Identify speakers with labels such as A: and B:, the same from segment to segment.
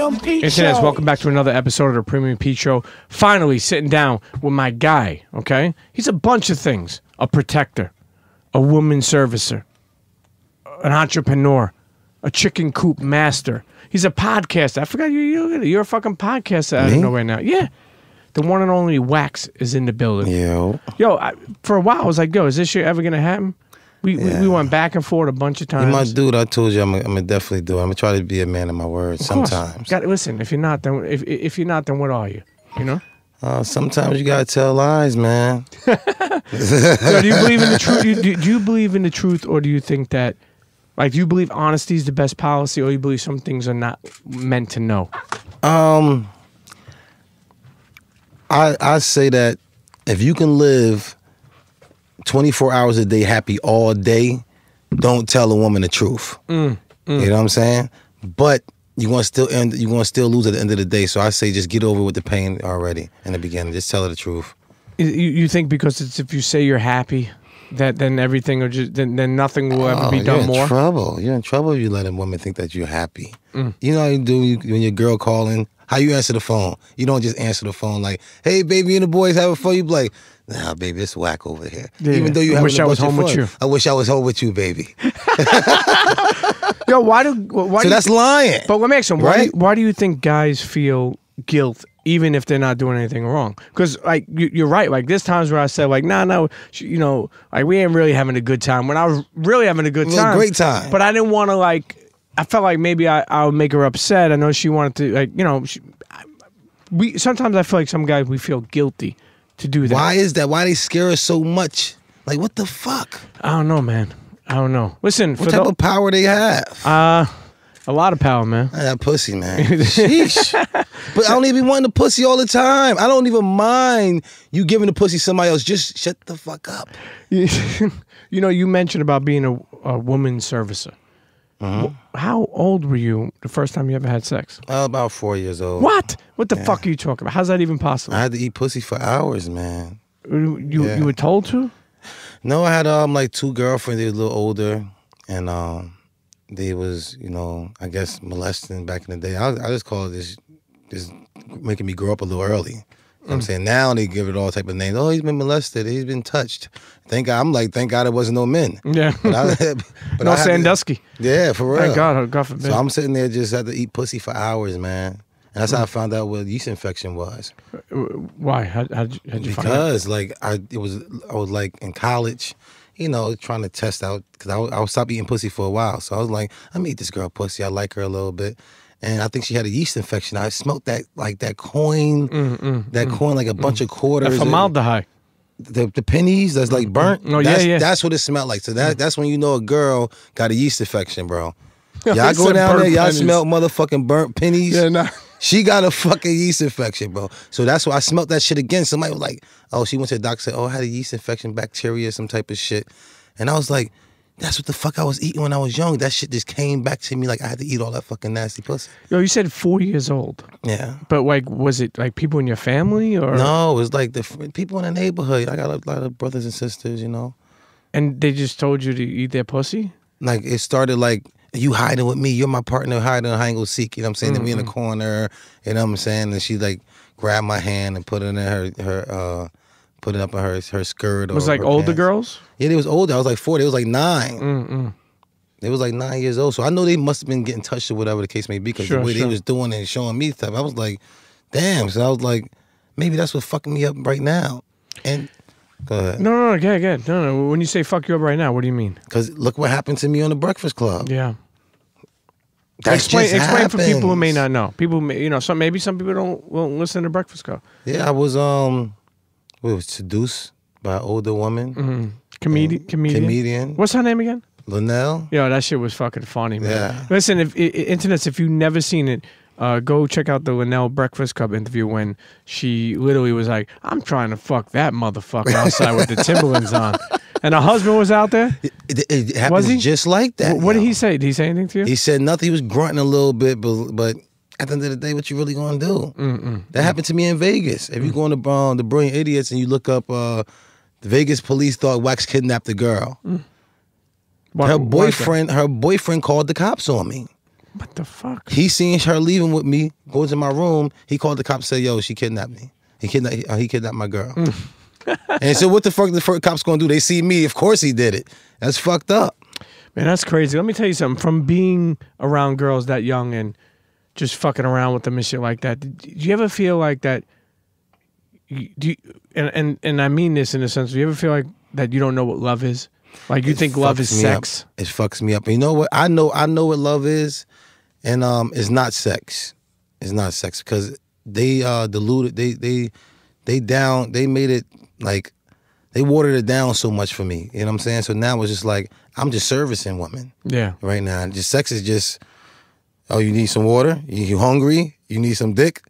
A: Premium Pete
B: Internets,
A: Show.
B: welcome back to another episode of the Premium Pete Show. Finally sitting down with my guy, okay? He's a bunch of things. A protector, a woman servicer, an entrepreneur, a chicken coop master. He's a podcaster. I forgot you're a fucking podcaster out of nowhere now. Yeah. The one and only Wax is in the building.
C: Yo,
B: for a while I was like, yo, is this shit ever going to happen? We went back and forth a bunch of times.
C: you my dude. I told you I'm gonna definitely do it. I'm gonna try to be a man of my word sometimes.
B: Listen, if you're not, then if you're not, then what are you? You know.
C: Sometimes you gotta tell lies, man.
B: So do you believe in the truth? Do you believe in the truth, or do you think that, like, do you believe honesty is the best policy, or you believe some things are not meant to know?
C: I say that if you can live 24 hours a day happy all day, don't tell a woman the truth. You know what I'm saying? But you're gonna still lose at the end of the day. So I say just get over with the pain already in the beginning. Just tell her the truth.
B: You think because it's if you say you're happy, that then everything will just then nothing will ever be done more?
C: You're in trouble. You're in trouble if you let a woman think that you're happy. You know how you do when your girl calling. How you answer the phone? You don't just answer the phone like, "Hey, baby, and the boys having fun." You be like, "Nah, baby, it's whack over here."
B: Yeah.
C: Even though you
B: I wish I was home with you.
C: I wish I was home with you, baby.
B: Yo, why
C: so that's lying.
B: But let me ask you,
C: right?
B: why do you think guys feel guilt even if they're not doing anything wrong? Because like you're right. Like there's times where I said like, no, you know, like we ain't really having a good time. When I was really having a good time,
C: great time.
B: But I didn't want to like. I felt like maybe I would make her upset. I know she wanted to, like, you know, sometimes I feel like some guys, we feel guilty to do that.
C: Why is that? Why they scare us so much? Like, what the fuck?
B: I don't know, man. I don't know. Listen,
C: what type of power they have?
B: A lot of power, man.
C: That pussy, man. Sheesh. But I don't even want the pussy all the time. I don't even mind you giving the pussy to somebody else. Just shut the fuck up.
B: You know, you mentioned about being a woman servicer. How old were you the first time you ever had sex?
C: About 4 years old.
B: What? What the fuck are you talking about? How's that even possible?
C: I had to eat pussy for hours, man.
B: You were told to?
C: No, I had like 2 girlfriends. They were a little older, and they was, you know, I guess molesting back in the day. I just call it this making me grow up a little early. You know what I'm saying? Now they give it all type of names. Oh, he's been molested. He's been touched. Thank God. I'm like, thank God it wasn't no men.
B: Yeah.
C: But
B: no Sandusky.
C: Yeah, for real.
B: Thank God. God forbid.
C: So I'm sitting there just had to eat pussy for hours, man. And that's how I found out what yeast infection was.
B: Why? How'd you find out?
C: Because like I was like in college, you know, trying to test out because I would stop eating pussy for a while. So I was like, I'm gonna eat this girl pussy. I like her a little bit. And I think she had a yeast infection. I smelled that coin, coin like a bunch of quarters.
B: That formaldehyde.
C: The pennies that's like burnt.
B: Oh, yeah.
C: That's what it smelled like. So that's when you know a girl got a yeast infection, bro. Y'all go down there, y'all smell motherfucking burnt pennies.
B: Yeah, nah.
C: She got a fucking yeast infection, bro. So that's why I smelled that shit again. Somebody was like, oh, she went to the doctor, said, oh, I had a yeast infection, bacteria, some type of shit. And I was like, that's what the fuck I was eating when I was young. That shit just came back to me like I had to eat all that fucking nasty pussy.
B: Yo, you said 4 years old.
C: Yeah.
B: But like, was it like people in your family or?
C: No, it was like the people in the neighborhood. I got a lot of brothers and sisters, you know.
B: And they just told you to eat their pussy?
C: Like it started like, you hiding with me, you're my partner, hiding, I ain't gonna seek, you know what I'm saying? Then we in the corner, you know what I'm saying? And she like grabbed my hand and put it in her put it up in her skirt. Or
B: was like older girls?
C: Yeah, they was older. I was like 4. They was like 9. They was like 9 years old. So I know they must have been getting touched or whatever the case may be because the way they was doing it and showing me stuff. I was like, damn. So I was like, maybe that's what's fucking me up right now. And go ahead.
B: No, get. No. When you say fuck you up right now, what do you mean?
C: Because look what happened to me on the Breakfast Club.
B: Yeah.
C: Explain
B: for people who may not know. People may, you know, maybe some people won't listen to Breakfast Club.
C: Yeah, I was seduced by an older woman. Comedian.
B: What's her name again?
C: Linnell.
B: Yo, that shit was fucking funny, man.
C: Yeah.
B: Listen, if you've never seen it, go check out the Linnell Breakfast Club interview when she literally was like, I'm trying to fuck that motherfucker outside with the Timberlands on. And her husband was out there?
C: It happens just like that.
B: What did he say? Did he say anything to you?
C: He said nothing. He was grunting a little bit, but at the end of the day, what you really gonna do? That happened to me in Vegas. If you go on the Brilliant Idiots and you look up, the Vegas police thought Wax kidnapped the girl. Her boyfriend called the cops on me.
B: What the fuck?
C: He seen her leaving with me, goes in my room. He called the cops, said, "Yo, she kidnapped me. He kidnapped my girl." And so what the fuck the cops gonna do? They see me. Of course he did it. That's fucked up.
B: Man, that's crazy. Let me tell you something. From being around girls that young and just fucking around with them and shit like that, do you ever feel like that? And I mean this in a sense. Do you ever feel like that you don't know what love is? Like you think love is sex?
C: It fucks me up. You know what? I know what love is, and it's not sex. It's not sex because they diluted. They made it like they watered it down so much for me. You know what I'm saying? So now it's just like I'm just servicing women.
B: Yeah.
C: Right now, just sex is just. Oh, you need some water? You hungry? You need some dick?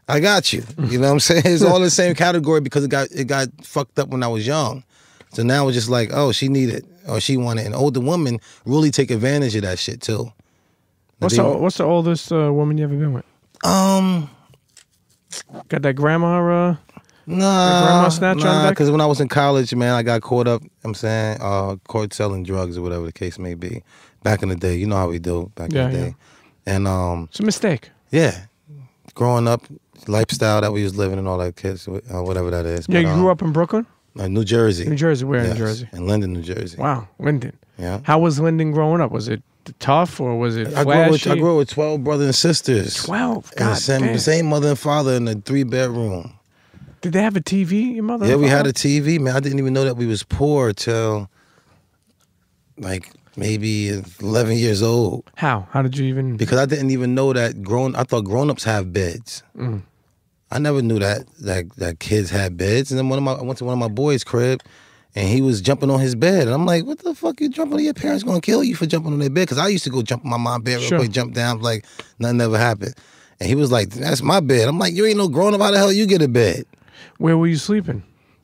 C: I got you. You know what I'm saying? It's all in the same category because it got fucked up when I was young. So now it's just like, oh, she needed or she wanted. And older women really take advantage of that shit too.
B: What's the oldest woman you ever been with? Got that grandma? Grandma snatch on deck?
C: Because when I was in college, man, I got caught up. I'm saying, caught selling drugs or whatever the case may be. Back in the day, you know how we do back in the day. Yeah. And
B: it's a mistake.
C: Yeah, growing up, lifestyle that we was living and all that kids, whatever that is.
B: Yeah, you grew up in Brooklyn?
C: New Jersey.
B: New Jersey, where in New Jersey?
C: In Linden, New Jersey.
B: Wow, Linden.
C: Yeah.
B: How was Linden growing up? Was it tough or was it flashy?
C: I grew up with 12 brothers and sisters.
B: 12? God
C: damn. Same mother and father in a 3-bedroom.
B: Did they have a TV, your mother?
C: Yeah, we had a TV, man. I didn't even know that we was poor till like maybe 11 years old.
B: How? How did you even?
C: Because I didn't even know that I thought grown-ups have beds. I never knew that kids had beds. And then I went to one of my boys' crib, and he was jumping on his bed. And I'm like, what the fuck you jumping on? Your parents gonna kill you for jumping on their bed? Because I used to go jump on my mom's bed real quick, jump down, like nothing ever happened. And he was like, that's my bed. I'm like, you ain't no grown-up. How the hell you get a bed?
B: Where were you sleeping?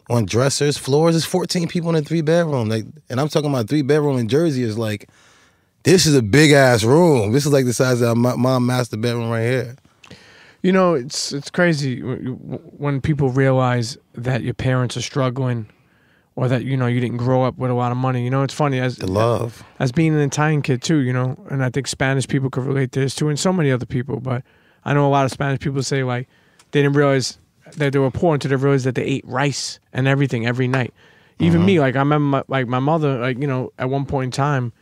C: On dressers, floors. There's 14 people in a 3-bedroom. Like, and I'm talking about 3-bedroom in Jersey is like, this is a big ass room. This is like the size of my mom's master bedroom right here.
B: You know, it's crazy when people realize that your parents are struggling, or that you didn't grow up with a lot of money. You know, it's funny as being an Italian kid too. You know, and I think Spanish people could relate to this too, and so many other people. But I know a lot of Spanish people say like they didn't realize that they were poor until they realized that they ate rice and everything every night. Even me, like I remember my mother, like at one point in time,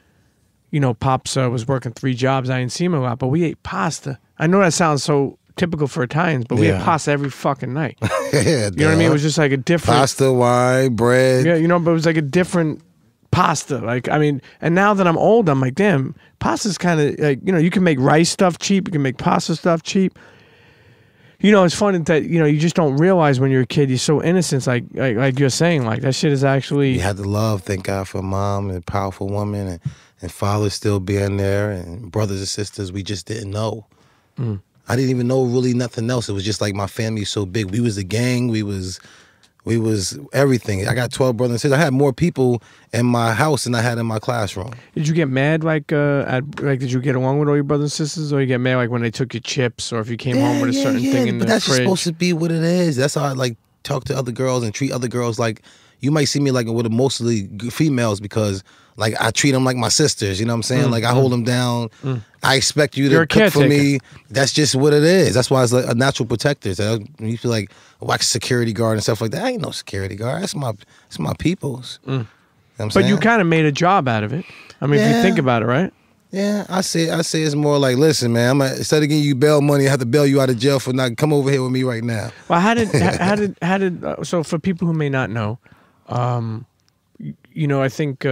B: Pops was working 3 jobs. I didn't see him a lot, but we ate pasta. I know that sounds so typical for Italians, but we ate pasta every fucking night.
C: Yeah,
B: you know what I mean? It was just like a different
C: pasta, wine, bread.
B: Yeah, but it was like a different pasta. Like, I mean, and now that I'm old, I'm like, damn, pasta's kind of like, you can make rice stuff cheap, you can make pasta stuff cheap. It's funny that, you just don't realize when you're a kid, you're so innocent, like you're saying, like that shit is actually.
C: You had the love, thank God for mom and a powerful woman and father still being there and brothers and sisters we just didn't know. I didn't even know really nothing else. It was just like my family is so big. We was a gang. We was everything. I got 12 brothers and sisters. I had more people in my house than I had in my classroom. Did
B: you get mad did you get along with all your brothers and sisters, or you get mad like when they took your chips, or if you came home with a certain thing in the fridge?
C: But that's just supposed to be what it is. That's how I like talk to other girls and treat other girls like. You might see me like with mostly females because like I treat them like my sisters. You know what I'm saying? Like I hold them down. I expect you to cook for me. That's just what it is. That's why it's like a natural protector. So when you feel like wax security guard and stuff like that, I ain't no security guard. That's my people's. You know what I'm saying?
B: You kind of made a job out of it. I mean, if you think about it, right?
C: Yeah, I say it's more like, listen, man, instead of giving you bail money, I have to bail you out of jail for not come over here with me right now.
B: Well, how did so for people who may not know, I think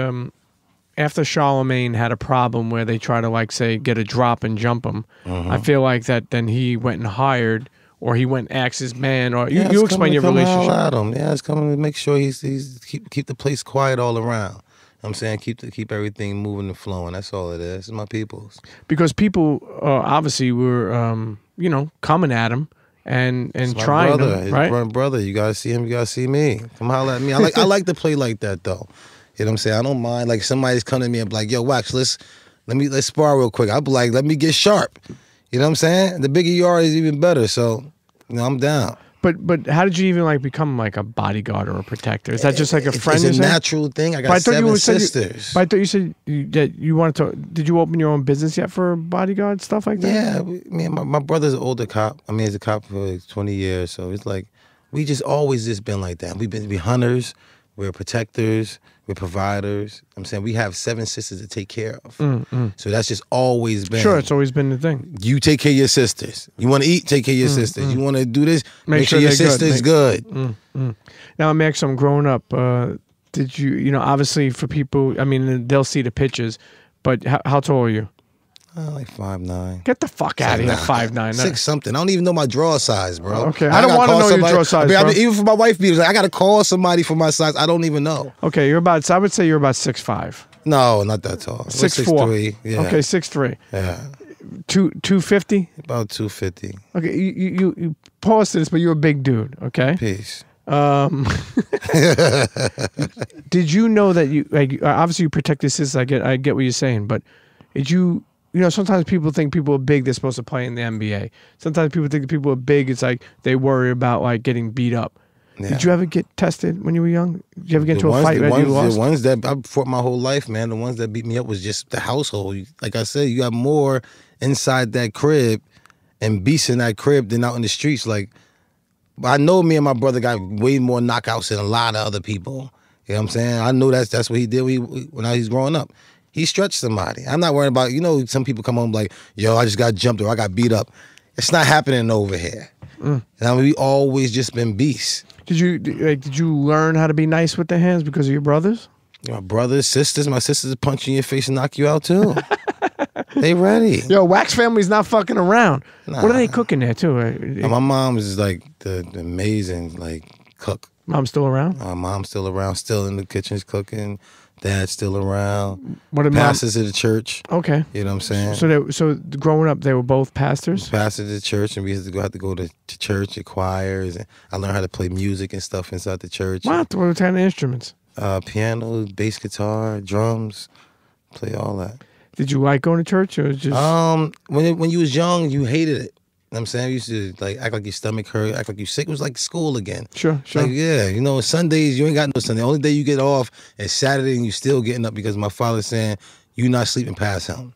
B: after Charlamagne had a problem where they try to like say get a drop and jump him, I feel like that then he went and hired, or he went and asked his man, or you explain your relationship.
C: Yeah, it's coming to make sure he's keep the place quiet all around. I'm saying keep everything moving and flowing. That's all it is. It's my people's.
B: Because people obviously were coming at him. And trying
C: him, right? His brother, you gotta see him, you gotta see me. Come holler at me. I like to play like that though. You know what I'm saying? I don't mind. Like somebody's coming to me and be like, "Yo, Wax, let's spar real quick." I'll be like, "Let me get sharp." You know what I'm saying? The bigger you are is even better. So, I'm down.
B: But how did you even like become like a bodyguard or a protector? Is that just like a friend?
C: It's a natural thing. I got 7 sisters.
B: But I thought you said that you wanted to. Did you open your own business yet for bodyguard stuff like that?
C: Yeah, me and my brother's an older cop. I mean, he's a cop for like 20 years. So it's like we just always just been like that. We've been hunters. We're protectors. We're providers. I'm saying we have 7 sisters to take care of. So that's just always been.
B: Sure, it's always been the thing.
C: You take care of your sisters. You want to eat, take care of your sisters. You want to do this, make sure your sister's good.
B: Now, let me ask you, growing up, did you, obviously for people, I mean, they'll see the pictures, but how tall are you?
C: Like 5'9".
B: Get the fuck out of here, 5'9".
C: 6 something. I don't even know my draw size, bro.
B: Okay, I don't want to know your draw size, bro.
C: I mean, even for my wife beaters, like, I got to call somebody for my size. I don't even know.
B: Okay, I would say you're about 6'5".
C: No, not that tall.
B: 6'4".
C: 6'3". Yeah.
B: Okay, 6'3".
C: Yeah.
B: 250?
C: About 250.
B: Okay, you paused this, but you're a big dude, okay?
C: Peace.
B: Did you know that you, like, obviously you protect your sisters, I get what you're saying, but did you, sometimes people think people are big, they're supposed to play in the NBA. Sometimes people think that people are big, it's like they worry about like getting beat up. Yeah. Did you ever get tested when you were young? Did you ever get into a fight that you lost?
C: The ones that I fought my whole life, man, the ones that beat me up was just the household. Like I said, you got more inside that crib and beasts in that crib than out in the streets. Like, I know me and my brother got way more knockouts than a lot of other people. You know what I'm saying? I know that's what he did when I was growing up. He stretched somebody. I'm not worried about, some people come home like, yo, I just got jumped or I got beat up. It's not happening over here. And I mean, we always just been beasts.
B: Did you learn how to be nice with the hands because of your brothers?
C: My brothers, sisters, my sisters punch you in your face and knock you out too. They ready.
B: Yo, Wax family's not fucking around. Nah. What are they cooking there too?
C: My mom is like the amazing cook.
B: Mom's still around?
C: Mom's still around, still in the kitchens cooking. Dad's still around.
B: What did
C: pastors of the church.
B: Okay.
C: You know what I'm saying?
B: So growing up, they were both pastors?
C: Pastors of the church, and we used to have to go to church and choirs, and I learned how to play music and stuff inside the church.
B: What kind of instruments?
C: Piano, bass guitar, drums, play all that.
B: Did you like going to church or just?
C: When you was young, you hated it. You know what I'm saying? You used to act like your stomach hurt, act like you sick. It was like school again.
B: Sure.
C: Like, yeah, Sundays, you ain't got no Sunday. The only day you get off is Saturday and you still getting up because my father's saying you not sleeping past him.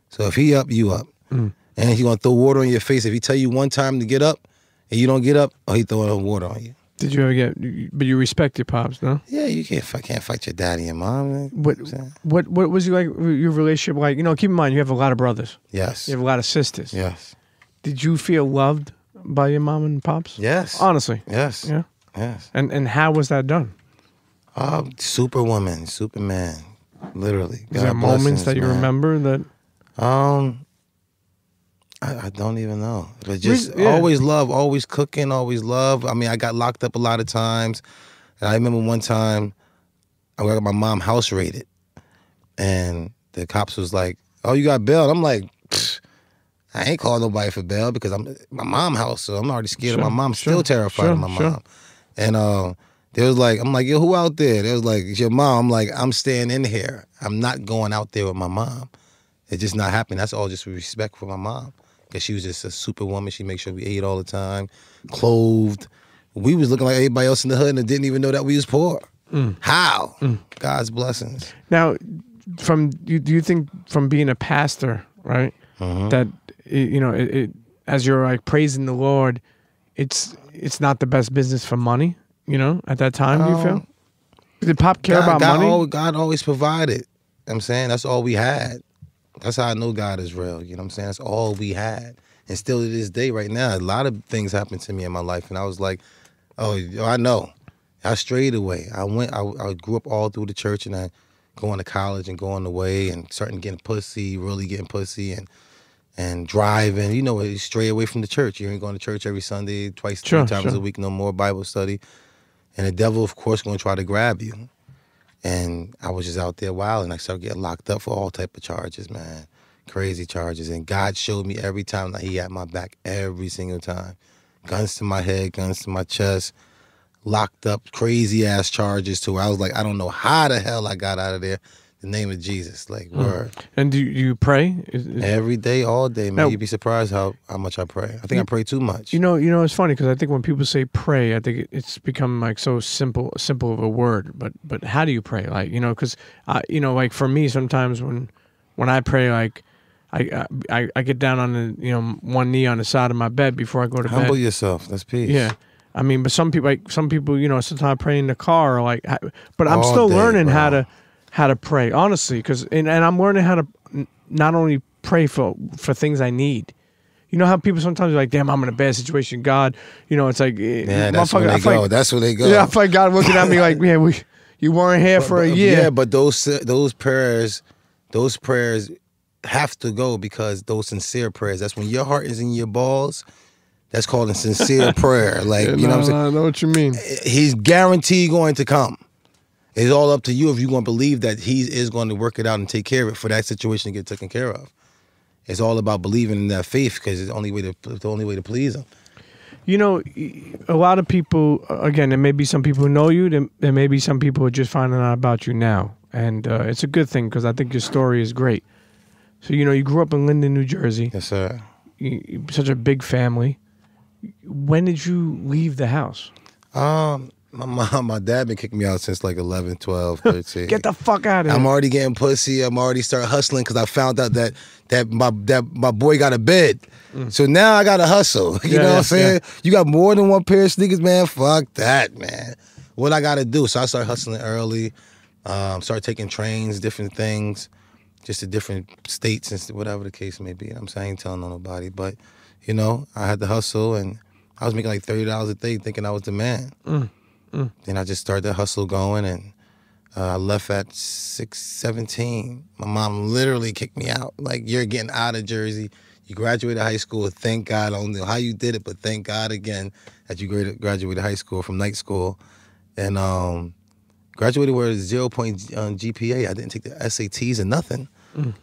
C: So if he up, you up. And he gonna throw water on your face. If he tell you one time to get up and you don't get up, he throwing water on you.
B: Did you ever but you respect your pops, no?
C: Yeah, you can't fight your daddy and mom.
B: What was your relationship like? Keep in mind, you have a lot of brothers.
C: Yes.
B: You have a lot of sisters.
C: Yes.
B: Did you feel loved by your mom and pops?
C: Yes.
B: Honestly?
C: Yes.
B: Yeah?
C: Yes.
B: And how was that done?
C: Superwoman, Superman, literally.
B: Is there moments that you remember that?
C: I don't even know. But just always love, always cooking, always love. I mean, I got locked up a lot of times. And I remember one time I got my mom house raided. And the cops was like, oh, you got bail? And I'm like, I ain't calling nobody for bail because I'm my mom house, so I'm already scared of my mom. Still terrified of my mom. And they was like, I'm like, yo, who out there? They was like, it's your mom. I'm like, I'm staying in here. I'm not going out there with my mom. It's just not happening. That's all just respect for my mom. Because she was just a superwoman. She made sure we ate all the time, clothed. We was looking like everybody else in the hood and didn't even know that we was poor. How? God's blessings.
B: Now, do you think from being a pastor, right, that as you're like praising the Lord, it's not the best business for money, at that time, do you feel? Did Pop care about money?
C: God always provided. I'm saying that's all we had. That's how I know God is real. You know what I'm saying? That's all we had. And still to this day right now, a lot of things happened to me in my life. And I was like, oh, I know. I strayed away. I grew up all through the church and I going to college and going away and starting getting pussy, really getting pussy and driving. You stray away from the church. You ain't going to church every Sunday, three times a week, no more Bible study. And the devil, of course, going to try to grab you. And I was just out there wild, and I started getting locked up for all type of charges, man. Crazy charges. And God showed me every time that he had my back, every single time. Guns to my head, guns to my chest, locked up, crazy-ass charges to where I was like, I don't know how the hell I got out of there. the name of Jesus. Like, word.
B: And do you pray?
C: Every day, all day, man.
B: Now,
C: You'd be surprised how much I pray. I think I pray too much.
B: You know, it's funny because I think when people say pray, I think it's become like so simple of a word. But how do you pray? Like, you know, because like for me, sometimes when I pray, like I get down on the one knee on the side of my bed before I go to bed.
C: Humble yourself. That's peace.
B: Yeah. I mean, but some people, sometimes I pray in the car, or like, but I'm
C: All
B: still
C: day,
B: learning
C: bro.
B: how to pray, honestly, because and I'm learning how to not only pray for things I need. You know how people sometimes are like, damn, I'm in a bad situation, God. You know, it's like,
C: Yeah, that's where they go. That's where they go.
B: Yeah, I feel like God looking at me like, man, you weren't here for a year.
C: Yeah, but those prayers have to go, because those sincere prayers. That's when your heart is in your balls. That's called a sincere prayer. Like,
B: Yeah,
C: you know what I'm saying?
B: I know what you mean.
C: He's guaranteed going to come. It's all up to you if you're going to believe that he is going to work it out and take care of it for that situation to get taken care of. It's all about believing in that faith, because it's the only way to please him.
B: You know, a lot of people, again, there may be some people who know you, there may be some people who are just finding out about you now. And it's a good thing, because I think your story is great. So, you grew up in Linden, New Jersey.
C: Yes, sir.
B: Such a big family. When did you leave the house?
C: My dad been kicking me out since like 11, 12, 13.
B: Get the fuck out of here.
C: I'm already getting pussy. I'm already start hustling because I found out that my boy got a bed. So now I got to hustle. You know what I'm saying? Yeah. You got more than one pair of sneakers, man. Fuck that, man. What I got to do? So I started hustling early. Started taking trains, different things, just to different states and whatever the case may be. I ain't telling on nobody, but I had to hustle, and I was making like $30 a day, thinking I was the man. Then I just started the hustle going, and I left at 17. My mom literally kicked me out. Like, you're getting out of Jersey. You graduated high school. Thank God. I don't know how you did it, but thank God again that you graduated high school from night school. And graduated with a 0 point GPA. I didn't take the SATs or nothing.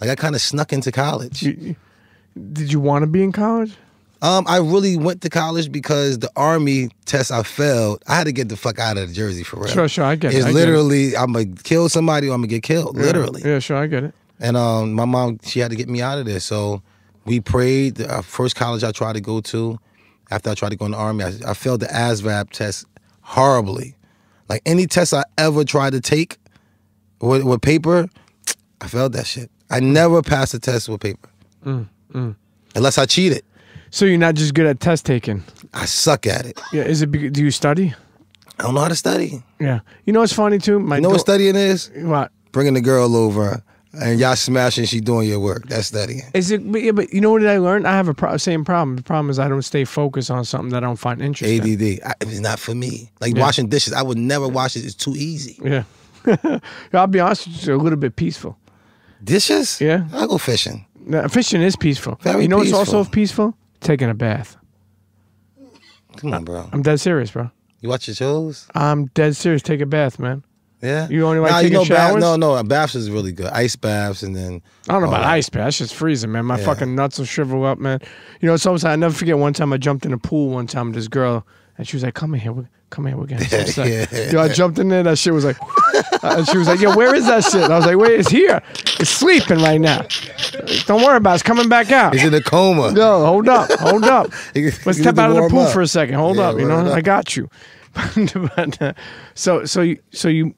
C: Like, I kind of snuck into college.
B: Did you want to be in college?
C: I really went to college because the Army test I failed. I had to get the fuck out of Jersey for real.
B: Sure, I get it.
C: It's literally, I'm going to kill somebody or I'm going to get killed, literally.
B: Yeah, sure, I get it.
C: And my mom, she had to get me out of there. So we prayed. The first college I tried to go to, after I tried to go in the Army, I failed the ASVAB test horribly. Like, any test I ever tried to take with paper, I failed that shit. I never passed a test with paper. Unless I cheated.
B: So you're not just good at test taking?
C: I suck at it.
B: Yeah, do you study?
C: I don't know how to study.
B: Yeah. You know what's funny too?
C: You know what studying is?
B: What?
C: Bringing the girl over and y'all smashing, she doing your work. That's studying.
B: Is it? Yeah, but you know what I learned? I have same problem. The problem is I don't stay focused on something that I don't find interesting.
C: ADD. It's not for me. Like washing dishes. I would never wash it. It's too easy.
B: Yeah. I'll be honest with you, it's a little bit peaceful.
C: Dishes?
B: Yeah.
C: I go fishing.
B: Fishing is peaceful.
C: Very
B: you know
C: peaceful.
B: what's also peaceful? Taking a bath.
C: Come on, bro.
B: I'm dead serious, bro.
C: You watch your shows?
B: I'm dead serious. Take a bath, man.
C: Yeah?
B: You only like taking showers?
C: No, baths is really good. Ice baths, and then...
B: I don't know about ice baths. That's just freezing, man. My fucking nuts will shrivel up, man. You know, sometimes I never forget one time I jumped in a pool one time with this girl, and she was like, come in here, we're getting some sex. Yo, I jumped in there, that shit was like... and she was like, yo, where is that shit? And I was like, wait, it's here. It's sleeping right now. Don't worry about it. It's coming back out.
C: He's in a coma.
B: No, hold up. Let's step out of the pool for a second. Hold up, you know? I got you. So you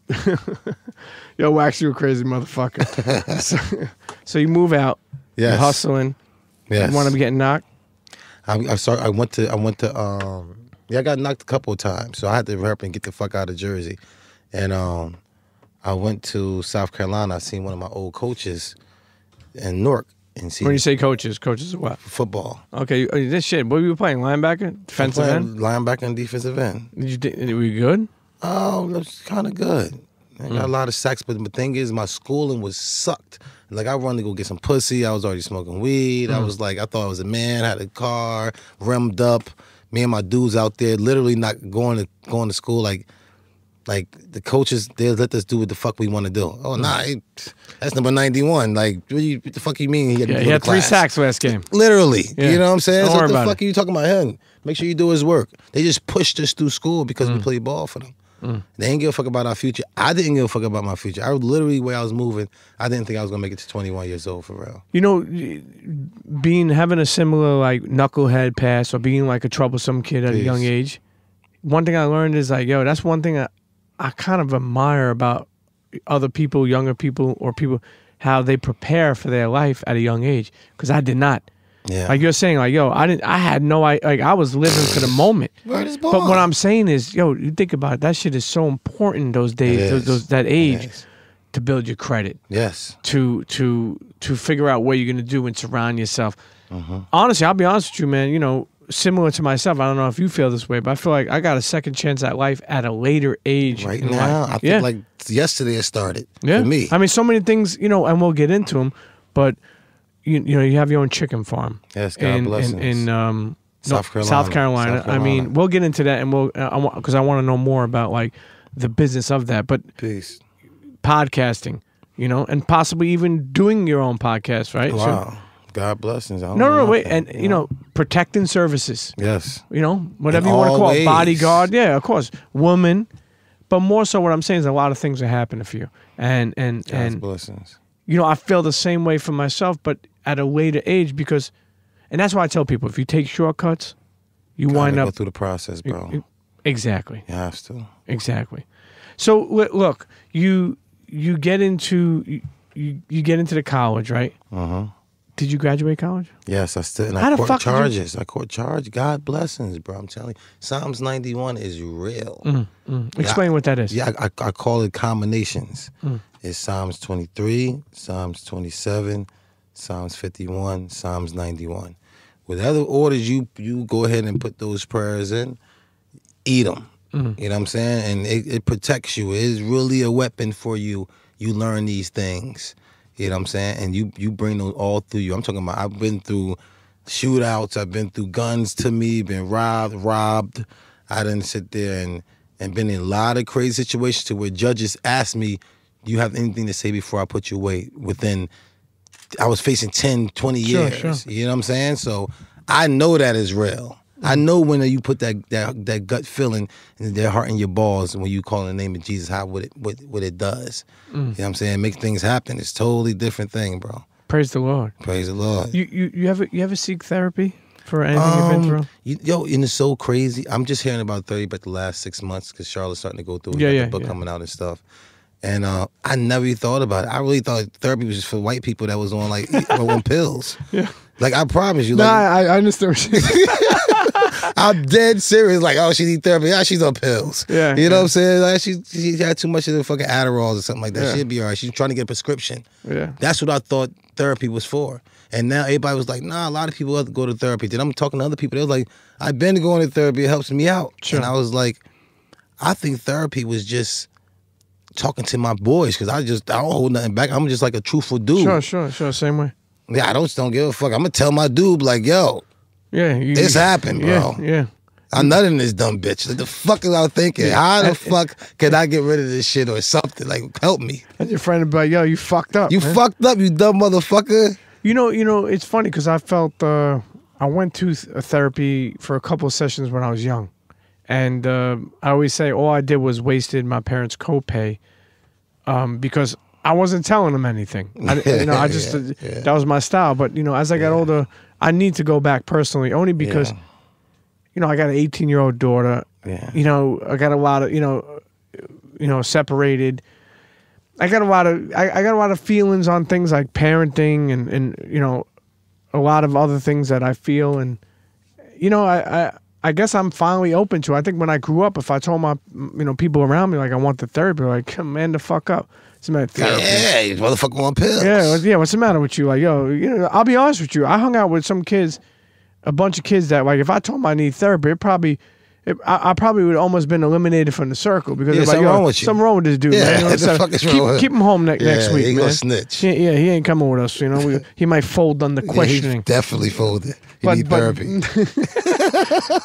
B: yo, Wax, you a crazy motherfucker. so you move out.
C: Yes.
B: You're hustling.
C: Yes.
B: You want to be getting knocked?
C: I went to I got knocked a couple of times, so I had to hurry up and get the fuck out of Jersey. And I went to South Carolina. I seen one of my old coaches in Newark. And
B: when you say coaches of what?
C: Football.
B: Okay, this shit. What were you playing? Linebacker? Defensive end?
C: Linebacker and defensive end.
B: Were you good?
C: Oh, it was kind of good. I got a lot of sacks, but the thing is, my schooling was sucked. Like, I wanted to go get some pussy. I was already smoking weed. I was like, I thought I was a man. Had a car, rimmed up. Me and my dudes out there, literally not going to school. Like the coaches, they let us do what the fuck we want to do. Oh, nah, that's number 91. Like, what the fuck you mean?
B: He had 3 sacks last game.
C: Literally. Yeah. You know what I'm saying?
B: Don't
C: So
B: worry
C: what the
B: about
C: fuck are you talking about him? Make sure you do his work. They just pushed us through school because we played ball for them. They didn't give a fuck about our future. I didn't give a fuck about my future. I was literally, where I was moving, I didn't think I was going to make it to 21 years old, for real.
B: You know, having a similar like knucklehead past or being like a troublesome kid at a young age, one thing I learned is like, yo, that's one thing I kind of admire about other people, younger people, or people, how they prepare for their life at a young age. Because I did not.
C: Yeah.
B: Like you're saying, like, yo, I had no, like, I was living for the moment. But what I'm saying is, yo, you think about it, that shit is so important those days, that age, to build your credit.
C: Yes.
B: To figure out what you're gonna do and surround yourself. Honestly, I'll be honest with you, man. You know, similar to myself, I don't know if you feel this way, but I feel like I got a second chance at life at a later age.
C: Right now, I feel like yesterday it started for me.
B: I mean, so many things, you know, and we'll get into them, but you know, you have your own chicken farm.
C: Yes, God bless
B: in
C: South Carolina.
B: South Carolina. I mean, we'll get into that, and because I want to know more about like the business of that. But
C: peace.
B: Podcasting, you know, and possibly even doing your own podcast, right?
C: Wow.
B: So,
C: God blessings.
B: No, wait, and you know, protecting services.
C: Yes.
B: You know, whatever you want to call it, bodyguard. Yeah, of course, woman, but more so, what I'm saying is a lot of things are happening for you, and
C: God's blessings.
B: You know, I feel the same way for myself, but at a later age, because, and that's why I tell people, if you take shortcuts, you wind up
C: go through the process, bro.
B: Exactly.
C: You have to.
B: Exactly. So look, you get into you get into the college, right? Did you graduate college?
C: Yes, I still. And I caught charges. I caught charges. God blessings, bro. I'm telling you, Psalms 91 is real.
B: Explain what that is.
C: Yeah, I call it combinations. It's Psalms 23, Psalms 27, Psalms 51, Psalms 91. Whatever orders you go ahead and put those prayers in, eat them. You know what I'm saying? And it protects you. It is really a weapon for you. You learn these things. You know what I'm saying? And you bring those all through you. I'm talking about, I've been through shootouts. I've been through guns to me, been robbed. I didn't sit there and been in a lot of crazy situations to where judges asked me, do you have anything to say before I put you away? I was facing 10, 20 years. Sure. You know what I'm saying? So I know that is real. I know when you put that gut feeling in their heart and your balls when you call in the name of Jesus, what it does. You know what I'm saying? Make things happen. It's a totally different thing, bro.
B: Praise the Lord.
C: Praise the Lord.
B: You ever seek therapy for anything you've been through?
C: And it's so crazy. I'm just hearing about therapy about the last 6 months because Charlotte's starting to go through the book coming out and stuff. And I never thought about it. I really thought therapy was just for white people that was on on pills. Yeah. Like, I promise you.
B: Nah, I understand what you're saying.
C: I'm dead serious. Like, oh, she need therapy. Yeah, she's on pills. Yeah. You know what I'm saying? Like, she had too much of the fucking Adderalls or something like that. Yeah. She'd be all right. She's trying to get a prescription. Yeah. That's what I thought therapy was for. And now everybody was like, nah, a lot of people have to go to therapy. Then I'm talking to other people. They was like, I've been going to therapy. It helps me out. Sure. And I was like, I think therapy was just talking to my boys because I don't hold nothing back. I'm just like a truthful dude.
B: Sure. Same way.
C: Yeah, I don't give a fuck. I'm gonna tell my dude like, yo, this happened, bro. Yeah. I'm not in this dumb bitch. What the fuck is I thinking? Yeah. How the fuck can I get rid of this shit or something? Like, help me.
B: And your friend would be like, yo, you fucked up.
C: You fucked up, you dumb motherfucker.
B: You know, it's funny because I felt I went to therapy for a couple of sessions when I was young. And I always say all I did was wasted my parents' copay because I wasn't telling them anything. That was my style. But, you know, as I got older, I need to go back personally only because, you know, I got an 18-year-old daughter. Yeah. You know, I got a lot of, you know, separated. I got a lot of feelings on things like parenting and you know, a lot of other things that I feel. And, you know, I guess I'm finally open to it. I think when I grew up, if I told my, you know, people around me, like, I want the therapy, like, man, the fuck up. What's the matter with therapy?
C: Yeah, you motherfucker on pills.
B: Yeah, what's the matter with you? Like, yo, you know, I'll be honest with you. I hung out with some kids, a bunch of kids that, like, if I told them I need therapy, I probably would almost been eliminated from the circle because
C: something wrong with you.
B: Something wrong with this dude, man.
C: What the fuck is wrong with him?
B: Keep him home next week,
C: he
B: man.
C: Gonna snitch.
B: He ain't coming with us, you know. He might fold under questioning.
C: He definitely folded. He need therapy.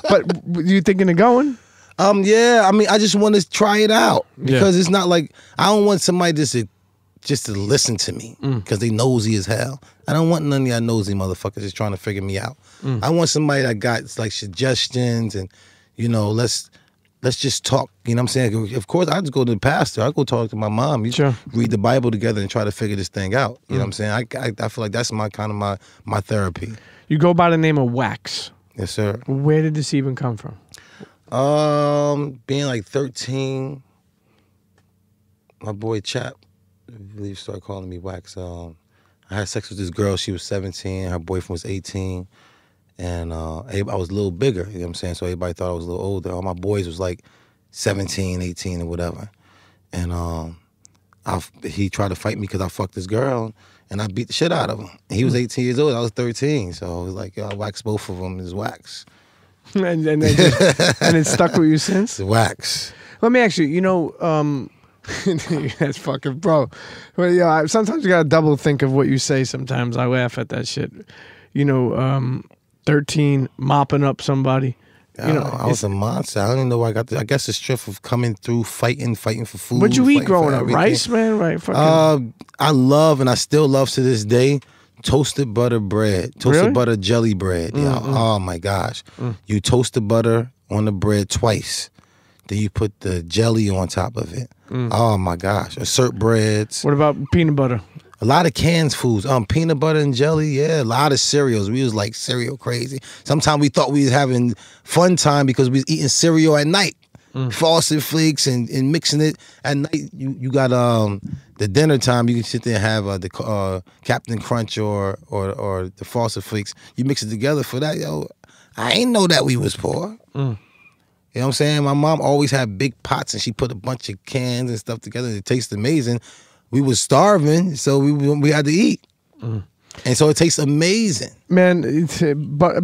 B: But you thinking of going?
C: Yeah. I mean, I just want to try it out because it's not like I don't want somebody just to listen to me because they nosy as hell. I don't want none of y'all nosy motherfuckers just trying to figure me out. I want somebody that got like suggestions and, you know, let's let's just talk. You know what I'm saying? Of course, I just go to the pastor. I go talk to my mom.
B: Sure.
C: Read the Bible together and try to figure this thing out. You know what I'm saying? I feel like that's my therapy.
B: You go by the name of Wax.
C: Yes, sir.
B: Where did this even come from?
C: Being like 13, my boy Chap, I believe, started calling me Wax. I had sex with this girl. She was 17. Her boyfriend was 18. And I was a little bigger, you know what I'm saying? So everybody thought I was a little older. All my boys was like 17, 18, or whatever. And he tried to fight me because I fucked this girl, and I beat the shit out of him. And he was 18 years old. I was 13. So it was like, yo, I waxed both of them. It's Wax.
B: and it stuck with you since?
C: It's Wax.
B: Let me ask you, you know, that's fucking bro. Well, yeah, sometimes you gotta double think of what you say sometimes. I laugh at that shit. You know, 13, mopping up somebody. You know,
C: I was a monster. I don't even know where I got I guess the strength of coming through, fighting for food.
B: What'd you eat growing up? Rice, man? Right? Fucking.
C: I love, and I still love to this day, toasted butter bread. Toasted butter jelly bread. Yeah. Oh my gosh. You toast the butter on the bread twice. Then you put the jelly on top of it. Oh my gosh. Assert breads.
B: What about peanut butter?
C: A lot of canned foods. Peanut butter and jelly, yeah. A lot of cereals. We was like cereal crazy. Sometimes we thought we was having fun time because we was eating cereal at night. Frosted Flakes and mixing it at night. You got the dinner time. You can sit there and have the Captain Crunch or the Frosted Flakes. You mix it together for that. Yo, I ain't know that we was poor. You know what I'm saying? My mom always had big pots and she put a bunch of cans and stuff together. It tastes amazing. We was starving, so we had to eat. And so it tastes amazing.
B: Man,